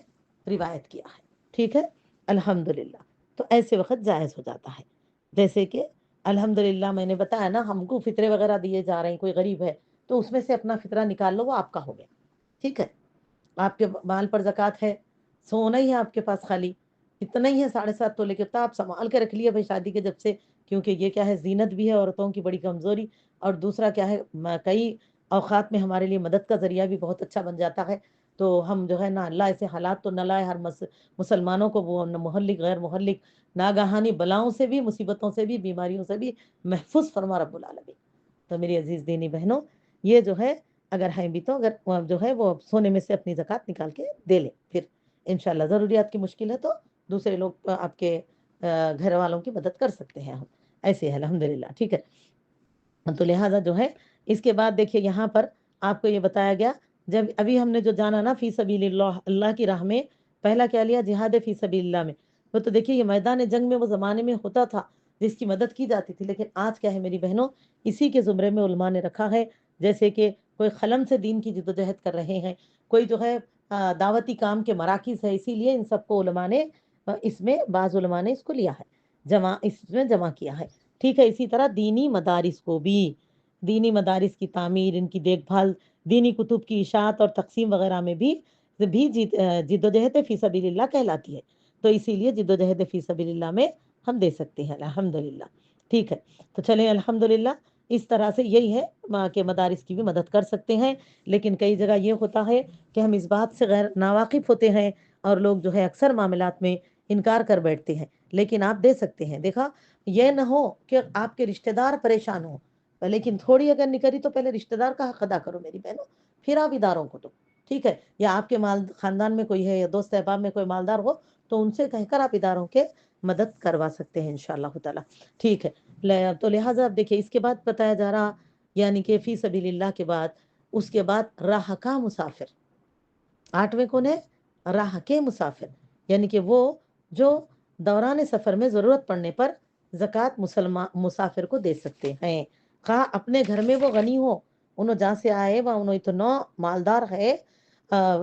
روایت کیا ہے. ٹھیک ہے، الحمدللہ. تو ایسے وقت جائز ہو جاتا ہے. جیسے کہ الحمدللہ میں نے بتایا نا، ہم کو فطرے وغیرہ دیے جا رہے ہیں، کوئی غریب ہے تو اس میں سے اپنا فطرہ نکال لو، وہ آپ کا ہو گیا. ٹھیک ہے، آپ کے مال پر زکوٰۃ ہے، سونا ہی ہے آپ کے پاس خالی اتنا ہی ہے 7.5 تولے کے، تو آپ سنبھال کے رکھ لیے بھائی شادی کے جب سے، کیونکہ یہ کیا ہے زینت بھی ہے عورتوں کی بڑی کمزوری، اور دوسرا کیا ہے کئی اوقات میں ہمارے لیے مدد کا ذریعہ بھی بہت اچھا بن جاتا ہے. تو ہم جو ہے نا اللہ ایسے حالات تو نہ لائے، ہر مسلمانوں کو وہ محلک غیر محلک ناگہانی بلاؤں سے بھی، مصیبتوں سے بھی، بیماریوں سے بھی محفوظ فرما رب العالمین. تو میری عزیز دینی بہنوں، یہ جو ہے اگر ہیں بھی تو اگر جو ہے وہ سونے میں سے اپنی زکوٰۃ نکال کے دے لیں. پھر انشاءاللہ ضروریات کی مشکل ہے تو دوسرے لوگ آپ کے گھر والوں کی مدد کر سکتے ہیں ہم، ایسے ہے الحمدللہ. ٹھیک ہے، تو لہٰذا جو ہے اس کے بعد دیکھیے یہاں پر آپ کو یہ بتایا گیا، جب ابھی ہم نے جو جانا نا فی سبیل اللہ، اللہ کی راہ میں پہلا کیا لیا؟ جہاد فی سبیل اللہ میں. وہ تو دیکھیے یہ میدان جنگ میں وہ زمانے میں ہوتا تھا جس کی مدد کی جاتی تھی، لیکن آج کیا ہے میری بہنوں، اسی کے زمرے میں علماء نے رکھا ہے. جیسے کہ کوئی قلم سے دین کی جدوجہد کر رہے ہیں، کوئی جو ہے دعوتی کام کے مراکز ہے، اسی لیے ان سب کو علماء نے اس میں بعض علماء نے اس کو لیا ہے، اس میں جمع کیا ہے. ٹھیک ہے، اسی طرح دینی مدارس کو بھی، دینی مدارس کی تعمیر، ان کی دیکھ بھال، دینی کتب کی اشاعت اور تقسیم وغیرہ میں بھی جد و جہد فی سبیل اللہ کہلاتی ہے. تو اسی لیے جد و جہد فی سبیل اللہ میں ہم دے سکتے ہیں الحمدللہ. ٹھیک ہے، تو چلیں الحمدللہ اس طرح سے یہی ہے کہ مدارس کی بھی مدد کر سکتے ہیں. لیکن کئی جگہ یہ ہوتا ہے کہ ہم اس بات سے غیر ناواقف ہوتے ہیں اور لوگ جو ہے اکثر معاملات میں انکار کر بیٹھتے ہیں، لیکن آپ دے سکتے ہیں. دیکھا، یہ نہ ہو کہ آپ کے رشتہ دار پریشان ہوں، لیکن تھوڑی اگر نکری تو پہلے رشتہ دار کا حق ادا کرو میری بہنوں، پھر آپ اداروں کو دو. ٹھیک ہے، یا آپ کے خاندان میں کوئی ہے یا دوست احباب میں کوئی مالدار ہو تو ان سے کہہ کر آپ اداروں کے مدد کروا سکتے ہیں انشاءاللہ تعالی. ٹھیک ہے، تو لہٰذا اب دیکھیں اس کے بعد بتایا جا رہا، یعنی کہ فی سبیل اللہ کے بعد اس کے بعد راہ کا مسافر. 8ویں کون ہے؟ راہ کے مسافر، یعنی کہ وہ جو دوران سفر میں ضرورت پڑنے پر زکوٰۃ مسافر کو دے سکتے ہیں. خواہ اپنے گھر میں وہ غنی ہو، انہوں جہاں سے آئے وہ انہوں اتنا مالدار ہے،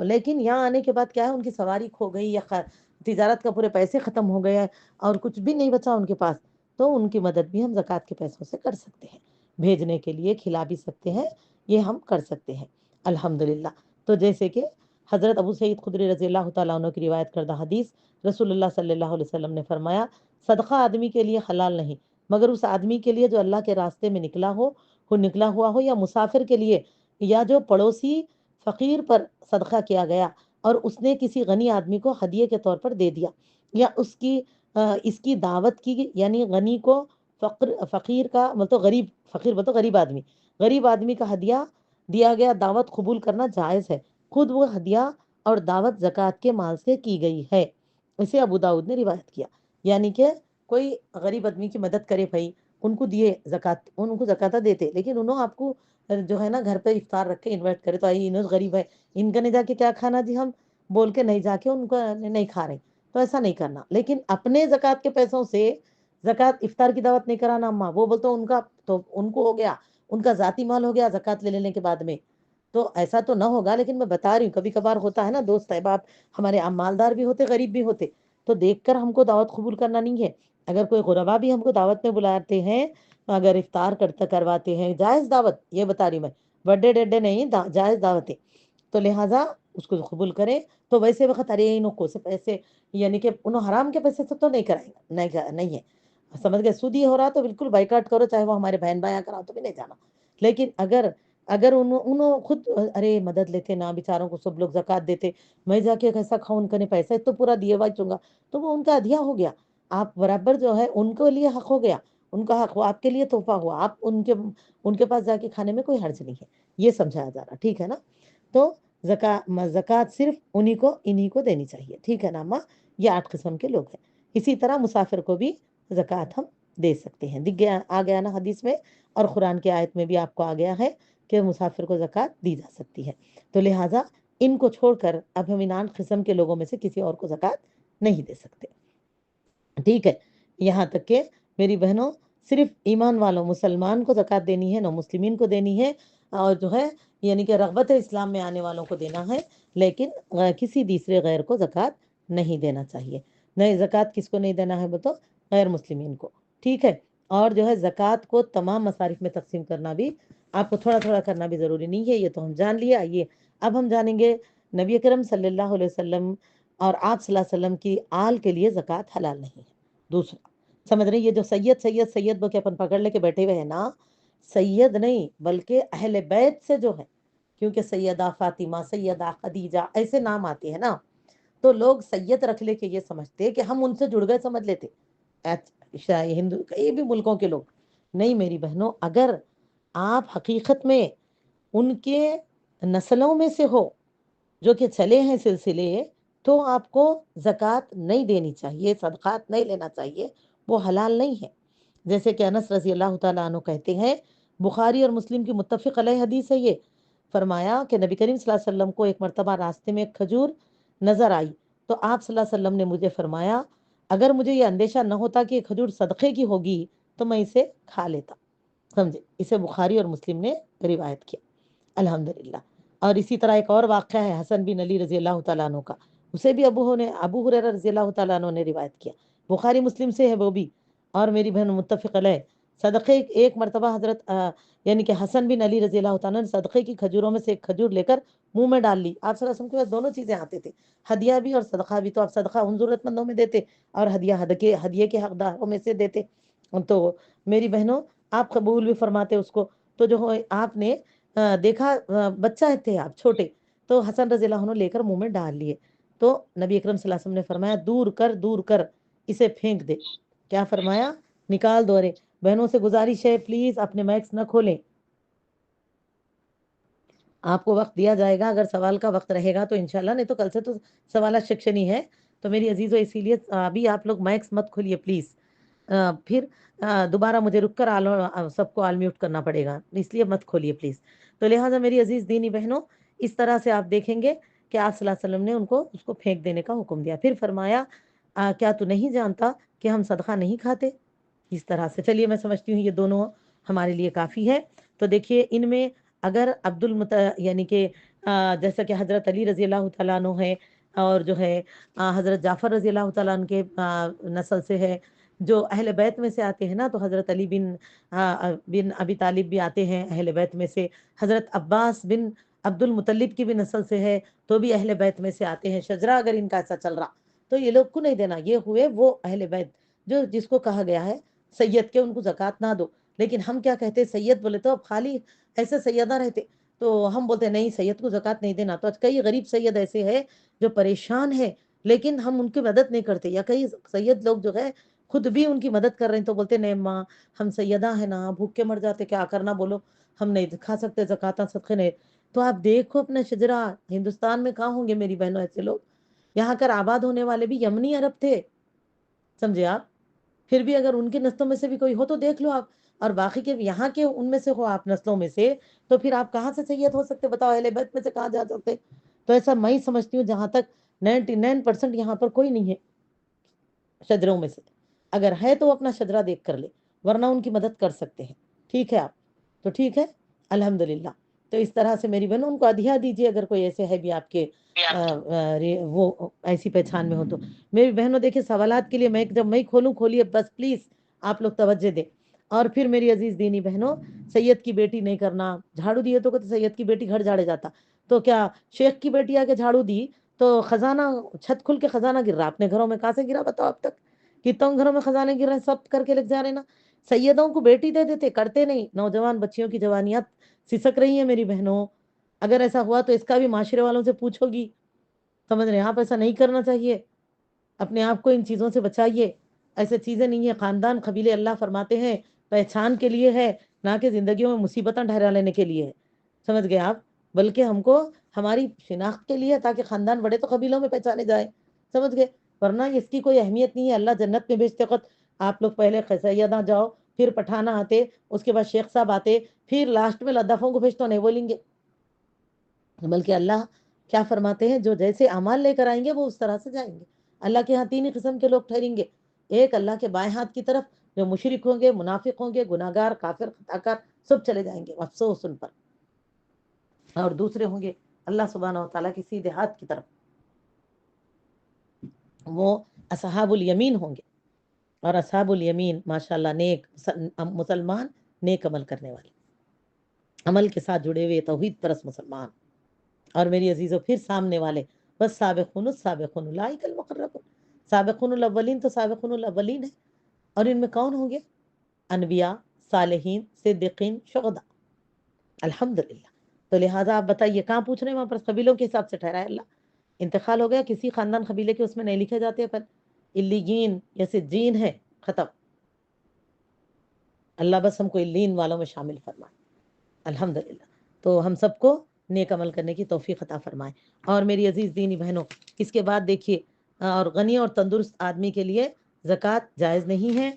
لیکن یہاں آنے کے بعد کیا ہے ان کی سواری کھو گئی یا تجارت کا پورے پیسے ختم ہو گئے اور کچھ بھی نہیں بچا ان کے پاس، تو ان کی مدد بھی ہم زکوٰۃ کے پیسوں سے کر سکتے ہیں، بھیجنے کے لیے کھلا بھی سکتے ہیں، یہ ہم کر سکتے ہیں الحمدللہ. تو جیسے کہ حضرت ابو سعید خدری رضی اللہ تعالیٰ عنہ کی روایت کردہ حدیث، رسول اللہ صلی اللہ علیہ وسلم نے فرمایا صدقہ آدمی کے لیے حلال نہیں مگر اس آدمی کے لیے جو اللہ کے راستے میں نکلا ہوا ہو، یا مسافر کے لیے، یا جو پڑوسی فقیر پر صدقہ کیا گیا اور اس نے کسی غنی آدمی کو ہدیے کے طور پر دے دیا، یا اس کی دعوت کی، یعنی غنی کو فقیر کا مطلب غریب آدمی کا ہدیہ دیا گیا، دعوت قبول کرنا جائز ہے، خود وہ ہدیہ اور دعوت زکوٰۃ کے مال سے کی گئی ہے. اسے ابو داؤد نے روایت کیا. یعنی کہ کوئی غریب آدمی کی مدد کرے بھائی، ان کو دیے زکوٰۃ، ان کو زکوٰۃ دیتے، لیکن انہوں آپ کو جو ہے نا گھر پہ افطار رکھ کے انوائٹ کرے تو آئی انہوں غریب ہے، ان کا نہیں جا کے کیا کھانا جی، ہم بول کے نہیں جا کے ان کو نہیں کھا رہے، تو ایسا نہیں کرنا. لیکن اپنے زکوٰۃ کے پیسوں سے زکوٰۃ افطار کی دعوت نہیں کرانا. اماں وہ بولتا ان کا تو ان کو ہو گیا، ان کا ذاتی مال ہو گیا زکوٰۃ لے لینے کے بعد میں، تو ایسا تو نہ ہوگا، لیکن میں بتا رہی ہوں کبھی کبھار ہوتا ہے نا دوست احباب ہمارے مالدار بھی ہوتے غریب بھی ہوتے، تو دیکھ کر ہم کو دعوت قبول کرنا نہیں ہے۔ اگر کوئی غربا بھی ہم کو دعوت میں بلاتے ہیں، اگر افطار کرواتے ہیں، جائز دعوت، یہ بتا رہی میں، بڑے ڈڈے نہیں، جائز دعوتیں، تو لہٰذا اس کو قبول کریں۔ تو ویسے وقت ارے انہوں کو سے پیسے، یعنی کہ انہوں حرام کے پیسے سے تو نہیں کرائیں گا، نہیں ہے، سمجھ گئے، سودی ہو رہا تو بالکل بائیکاٹ کرو، چاہے وہ ہمارے بہن بھائیاں کراؤ تو بھی نہیں جانا۔ لیکن اگر انہوں خود ارے مدد لیتے نا بیچاروں کو، سب لوگ زکوٰۃ دیتے، میں جا کے کیسا کھاؤں، ان کا نہیں پیسہ تو پورا دیے ہوا چوں گا، تو وہ ان کا ہدیہ ہو گیا، آپ برابر جو ہے ان کے لیے حق ہو گیا، ان کا حق ہوا، آپ کے لیے تحفہ ہوا، آپ ان کے پاس جا کے کھانے میں کوئی حرج نہیں ہے، یہ سمجھایا جا رہا، ٹھیک ہے نا؟ تو زکوٰۃ صرف انہی کو دینی چاہیے، ٹھیک ہے نا ماں؟ یہ 8 قسم کے لوگ ہیں۔ اسی طرح مسافر کو بھی زکوٰۃ ہم دے سکتے ہیں، آ گیا نا حدیث میں، اور قرآن کی آیت میں بھی آپ کو آ گیا ہے کہ مسافر کو زکوٰۃ دی جا سکتی ہے۔ تو لہٰذا ان کو چھوڑ کر اب ہم ان 8 قسم کے لوگوں میں سے کسی اور کو زکوٰۃ نہیں دے سکتے، ٹھیک ہے؟ یہاں تک کہ میری بہنوں، صرف ایمان والوں مسلمان کو زکوٰۃ دینی ہے، نہ مسلمین کو دینی ہے، اور جو ہے یعنی کہ رغبت اسلام میں آنے والوں کو دینا ہے، لیکن کسی دوسرے غیر کو زکوٰۃ نہیں دینا چاہیے۔ نہیں، زکوٰۃ کس کو نہیں دینا ہے بتو؟ غیر مسلمین کو، ٹھیک ہے؟ اور جو ہے زکوٰۃ کو تمام مصارف میں تقسیم کرنا بھی، آپ کو تھوڑا تھوڑا کرنا بھی ضروری نہیں ہے، یہ تو ہم جان لیا۔ یہ اب ہم جانیں گے نبی اکرم صلی اللہ علیہ وسلم اور آپ صلی اللہ علیہ وسلم کی آل کے لیے زکوٰۃ حلال نہیں ہے۔ دوسرا، سمجھ رہے ہیں؟ یہ جو سید سید سید بو کے اپن پکڑ لے کے بیٹھے ہوئے ہیں نا، سید نہیں بلکہ اہل بیت سے جو ہے، کیونکہ سیدہ فاطمہ، سیدہ خدیجہ ایسے نام آتے ہیں نا، تو لوگ سید رکھ لے کے یہ سمجھتے کہ ہم ان سے جڑ گئے، سمجھ لیتے ہندو کئی بھی ملکوں کے لوگ۔ نہیں میری بہنوں، اگر آپ حقیقت میں ان کے نسلوں میں سے ہو جو کہ چلے ہیں سلسلے، تو آپ کو زکوٰۃ نہیں دینی چاہیے، صدقات نہیں لینا چاہیے، وہ حلال نہیں ہے۔ جیسے کہ انس رضی اللہ تعالیٰ عنہ کہتے ہیں، بخاری اور مسلم کی متفق علیہ حدیث ہے یہ، فرمایا کہ نبی کریم صلی اللہ علیہ وسلم کو ایک مرتبہ راستے میں ایک کھجور نظر آئی، تو آپ صلی اللہ علیہ وسلم نے مجھے فرمایا، اگر مجھے یہ اندیشہ نہ ہوتا کہ یہ کھجور صدقے کی ہوگی تو میں اسے کھا لیتا۔ سمجھے؟ اسے بخاری اور مسلم نے روایت کیا، الحمدللہ۔ اور اسی طرح ایک اور واقعہ ہے حسن بن علی رضی اللہ تعالیٰ عنہ کا، اسے بھی ابو ہریرہ رضی اللہ تعالیٰ عنہ نے روایت کیا، بخاری مسلم سے ہے وہ بھی، اور میری بہن متفق علیہ۔ صدقے ایک مرتبہ حضرت یعنی کہ حسن بن علی رضی اللہ تعالیٰ نے صدقے کی کھجوروں میں سے ایک کھجور لے کر منہ میں ڈال لی۔ آپ صلی اللہ علیہ وسلم کے پاس دونوں چیزیں آتے تھے، ہدیہ بھی اور صدقہ بھی، تو آپ صدقہ ان ضرورت مندوں میں دیتے اور ہدیے کے حقداروں میں سے دیتے۔ تو میری بہنوں، آپ قبول بھی فرماتے اس کو، تو جو آپ نے دیکھا، بچہ تھے آپ چھوٹے، تو حسن رضی اللہ عنہ لے کر منہ میں ڈال لیے، تو نبی اکرم صلی اللہ علیہ وسلم نے فرمایا، دور کر اسے پھینک دے۔ کیا فرمایا؟ نکال دو۔ رے بہنوں سے گزارش ہے، پلیز اپنے مائکس نہ کھولیں، آپ کو وقت دیا جائے گا، اگر سوال کا وقت رہے گا تو انشاءاللہ، نہیں تو کل سے تو سوالات سیکشن ہی ہے، تو میری عزیزو اسی لیے ابھی آپ لوگ مائکس مت کھولیے پلیز، پھر دوبارہ مجھے رک کر سب کو آل میوٹ کرنا پڑے گا، اس لیے مت کھولیے پلیز۔ تو لہٰذا میری عزیز دینی بہنوں، اس طرح سے آپ دیکھیں گے کہ آپ صلی اللہ علیہ وسلم نے اس کو پھینک دینے کا حکم دیا، پھر فرمایا، کیا تو نہیں جانتا کہ ہم صدقہ نہیں کھاتے؟ اس طرح سے چلیے، میں سمجھتی ہوں یہ دونوں ہمارے لیے کافی ہے۔ تو دیکھیے ان میں اگر یعنی کہ جیسا کہ حضرت علی رضی اللہ تعالیٰ عنہ ہے، اور جو ہے حضرت جعفر رضی اللہ تعالیٰ عنہ کے نسل سے ہے، جو اہل بیت میں سے آتے ہیں نا، تو حضرت علی بن ابی طالب بھی آتے ہیں اہل بیت میں سے، حضرت عباس بن عبد المطلب کی بھی نسل سے ہے، تو بھی اہل بیت میں سے آتے ہیں۔ شجرہ اگر ان کا ایسا چل رہا تو یہ لوگ کو نہیں دینا، یہ ہوئے وہ اہل بیت جس کو کہا گیا ہے سید کے، ان کو زکوٰۃ نہ دو۔ لیکن ہم کیا کہتے ہیں، سید بولے تو اب خالی ایسے سیدہ رہتے، تو ہم بولتے ہیں نہیں، سید کو زکوٰۃ نہیں دینا۔ تو آج کئی غریب سید ایسے ہیں جو پریشان ہے، لیکن ہم ان کی مدد نہیں کرتے، یا کئی سید لوگ جو ہے خود بھی ان کی مدد کر رہے ہیں، تو بولتے نہیں ماں، ہم سیدہ ہیں نا، بھوک کے مر جاتے، کیا کرنا بولو، ہم نہیں کھا سکتے زکوٰۃ صدقے نہیں۔ تو آپ دیکھو اپنا شجرا، ہندوستان میں کہاں ہوں گے میری بہنوں ایسے لوگ؟ یہاں کر آباد ہونے والے بھی یمنی عرب تھے، سمجھے آپ؟ پھر بھی اگر ان کی نسلوں میں سے بھی کوئی ہو تو دیکھ لو آپ، اور باقی کے یہاں کے ان میں سے ہو آپ نسلوں میں سے، تو پھر آپ کہاں سے سید ہو سکتے؟ بتاؤ، اہل بیت میں سے کہاں جا سکتے؟ تو ایسا میں ہی سمجھتی ہوں، جہاں تک 99% یہاں پر کوئی نہیں ہے شجروں میں سے، اگر ہے تو وہ اپنا شجرا دیکھ کر لے، ورنہ ان کی مدد کر سکتے ہیں، ٹھیک ہے آپ؟ تو ٹھیک ہے، الحمدللہ۔ تو اس طرح سے میری بہن ان کو ادھیا دیجیے، اگر کوئی ایسے ہے بھی آپ کے وہ ایسی پہچان میں ہو تو۔ میری بہنوں دیکھیں سوالات کے لیے میں جب میں کھولوں کھولیے بس پلیز آپ لوگ توجہ دیں۔ اور پھر میری عزیز دینی بہنوں، سید کی بیٹی نہیں کرنا، جھاڑو دیے تو سید کی بیٹی گھر جھاڑے جاتا، تو کیا شیخ کی بیٹی آ کے جھاڑو دی تو خزانہ چھت کھل کے خزانہ گر رہا؟ اپنے گھروں میں کہاں سے گرا بتاؤ اب تک؟ کتنے گھروں میں خزانے گر رہے ہیں، سب کر کے لے جا رہے نا۔ سیدوں کو بیٹی دے دیتے، کرتے نہیں۔ نوجوان بچیوں کی جوانیاں سسک رہی ہیں میری بہنوں، اگر ایسا ہوا تو اس کا بھی معاشرے والوں سے پوچھو گی، سمجھ رہے ہیں آپ؟ ایسا نہیں کرنا چاہیے، اپنے آپ کو ان چیزوں سے بچائیے۔ ایسے چیزیں نہیں ہیں، خاندان قبیلے اللہ فرماتے ہیں پہچان کے لیے ہے، نہ کہ زندگیوں میں مصیبتیں ٹھہرا لینے کے لیے ہے، سمجھ گئے آپ؟ بلکہ ہم کو ہماری شناخت کے لیے، تاکہ خاندان بڑے تو قبیلوں میں پہچانے جائے، سمجھ گئے؟ ورنہ اس کی کوئی اہمیت نہیں ہے۔ اللہ جنت میں بھیجتے وقت آپ لوگ پہلے سیدہ جاؤ، پھر پٹھانہ آتے، اس کے بعد شیخ صاحب آتے، پھر لاسٹ میں لدافوں کو بھیجتا نہیں بولیں گے، بلکہ اللہ کیا فرماتے ہیں، جو جیسے اعمال لے کر آئیں گے وہ اس طرح سے جائیں گے۔ اللہ کے ہاں تین ہی قسم کے لوگ ٹھہریں گے، ایک اللہ کے بائیں ہاتھ کی طرف جو مشرک ہوں گے، منافق ہوں گے، گناہگار، کافر، خطاکار، سب چلے جائیں گے، افسوس ان پر۔ اور دوسرے ہوں گے اللہ سبحانہ و تعالیٰ کی سیدھے ہاتھ کی طرف، وہ اصحاب الیمین ہوں گے۔ اور اصحاب الیمین ماشاءاللہ نیک مسلمان، نیک عمل کرنے والے، عمل کے ساتھ جڑے ہوئے توحید پرست مسلمان۔ اور میری عزیزوں پھر سامنے والے بس سابقون السابقون اولئک المقربون، سابقون الاولین تو سابقون الاولین ہے۔ اور ان میں کون ہوں گے؟ انبیاء، صالحین، صدیقین، شہداء، الحمدللہ۔ تو لہٰذا آپ بتائیے کہاں پوچھ رہے ہیں؟ وہاں پر قبیلوں کے حساب سے ٹھہرا ہے اللہ۔ انتقال ہو گیا کسی خاندان قبیلے کے، اس میں نہیں لکھے جاتے پر علیین یا سجین ہے، ختم۔ اللہ بس ہم کو علیین والوں میں شامل فرمائے، الحمدللہ۔ تو ہم سب کو نیک عمل کرنے کی توفیق عطا فرمائے۔ اور میری عزیز دینی بہنوں، اس کے بعد دیکھیے، اور غنی اور تندرست آدمی کے لیے زکوٰۃ جائز نہیں ہے،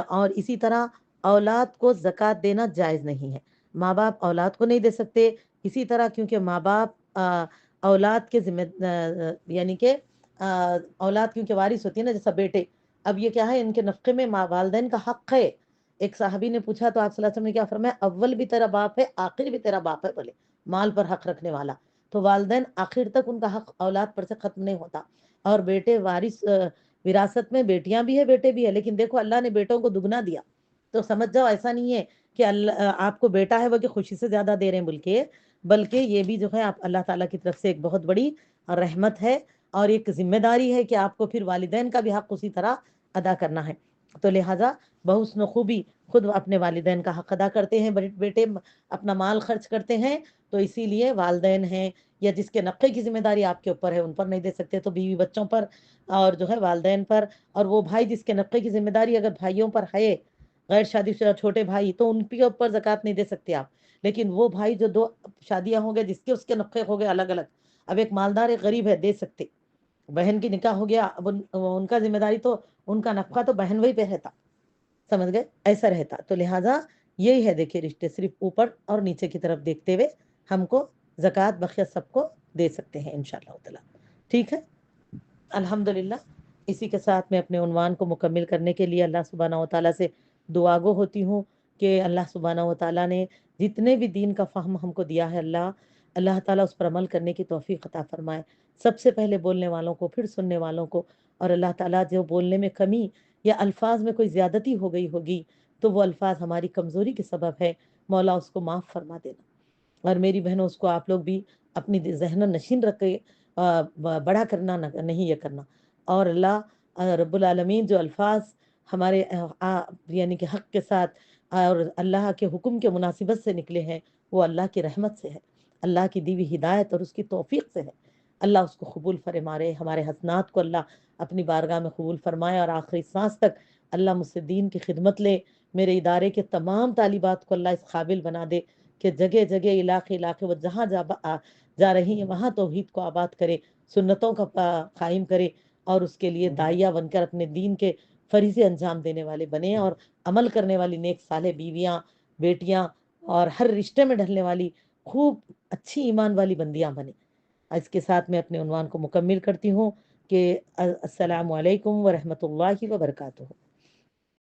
اور اسی طرح اولاد کو زکوٰۃ دینا جائز نہیں ہے۔ ماں باپ اولاد کو نہیں دے سکتے، اسی طرح کیونکہ ماں باپ اولاد کے ذمہ یعنی کہ اولاد کیونکہ وارث ہوتی ہے نا، جیسا بیٹے، اب یہ کیا ہے، ان کے نفقے میں والدین کا حق ہے۔ ایک صحابی نے پوچھا تو آپ صلی اللہ علیہ وسلم نے کیا فرمایا؟ اول بھی تیرا باپ ہے، آخر بھی تیرا باپ ہے، بولے مال پر حق رکھنے والا۔ تو والدین آخر تک ان کا حق اولاد پر سے ختم نہیں ہوتا۔ اور بیٹے وارث، وراثت میں بیٹیاں بھی ہے بیٹے بھی ہے، لیکن دیکھو اللہ نے بیٹوں کو دگنا دیا، تو سمجھ جاؤ ایسا نہیں ہے کہ اللہ آپ کو بیٹا ہے وہ کہ خوشی سے زیادہ دے رہے ہیں، بلکہ یہ بھی جو ہے آپ اللہ تعالیٰ کی طرف سے ایک بہت بڑی رحمت ہے، اور ایک ذمہ داری ہے کہ آپ کو پھر والدین کا بھی حق اسی طرح ادا کرنا ہے۔ تو لہٰذا بحسن خوبی خود اپنے والدین کا حق ادا کرتے ہیں، بیٹے اپنا مال خرچ کرتے ہیں، تو اسی لیے والدین ہیں یا جس کے نفقے کی ذمہ داری آپ کے اوپر ہے ان پر نہیں دے سکتے، تو بیوی بچوں پر اور جو ہے والدین پر۔ اور وہ بھائی جس کے نفقے کی ذمہ داری اگر بھائیوں پر ہے، غیر شادی شدہ چھوٹے بھائی، تو ان کے اوپر زکوٰۃ نہیں دے سکتے آپ۔ لیکن وہ بھائی جو دو شادیاں ہوں گے، جس کے اس کے نفقے ہو گئے الگ الگ، اب ایک مالدار ایک غریب ہے، دے سکتے۔ بہن کی نکاح ہو گیا، اب ان کا ذمہ داری تو ان کا نفقہ تو بہن وہی پہ رہتا، سمجھ گئے؟ ایسا رہتا۔ تو لہٰذا یہی ہے، دیکھیے رشتے صرف اوپر اور نیچے کی طرف دیکھتے ہوئے ہم کو زکوٰۃ بقیہ سب کو دے سکتے ہیں انشاءاللہ تعالیٰ، ٹھیک ہے؟ الحمدللہ۔ اسی کے ساتھ میں اپنے عنوان کو مکمل کرنے کے لیے اللہ سبحانہ و تعالیٰ سے دعا گو ہوتی ہوں کہ اللہ سبحانہ و تعالیٰ نے جتنے بھی دین کا فہم ہم کو دیا ہے، اللہ تعالیٰ اس پر عمل کرنے کی توفیق عطا فرمائے، سب سے پہلے بولنے والوں کو، پھر سننے والوں کو۔ اور اللہ تعالیٰ جو بولنے میں کمی یا الفاظ میں کوئی زیادتی ہو گئی ہوگی تو وہ الفاظ ہماری کمزوری کے سبب ہے، مولا اس کو معاف فرما دینا۔ اور میری بہنوں، اس کو آپ لوگ بھی اپنی ذہن نشین رکھ کے بڑا کرنا نہیں یہ کرنا۔ اور اللہ رب العالمین جو الفاظ ہمارے یعنی کہ حق کے ساتھ اور اللہ کے حکم کے مناسبت سے نکلے ہیں، وہ اللہ کی رحمت سے ہے، اللہ کی دی ہوئی ہدایت اور اس کی توفیق سے ہے۔ اللہ اس کو قبول فرمائے، ہمارے حسنات کو اللہ اپنی بارگاہ میں قبول فرمائے، اور آخری سانس تک اللہ مجھ سے دین کی خدمت لے، میرے ادارے کے تمام طالبات کو اللہ اس قابل بنا دے کہ جگہ جگہ، علاقے وہ جہاں جا رہی ہیں وہاں توحید کو آباد کرے، سنتوں کا قائم کرے، اور اس کے لیے داعیہ بن کر اپنے دین کے فریضے انجام دینے والے بنے، اور عمل کرنے والی نیک صالح بیویاں، بیٹیاں، اور ہر رشتے میں ڈھلنے والی خوب اچھی ایمان والی بندیاں بنے۔ اس کے ساتھ میں اپنے عنوان کو مکمل کرتی ہوں کہ السلام علیکم ورحمۃ اللہ وبرکاتہ۔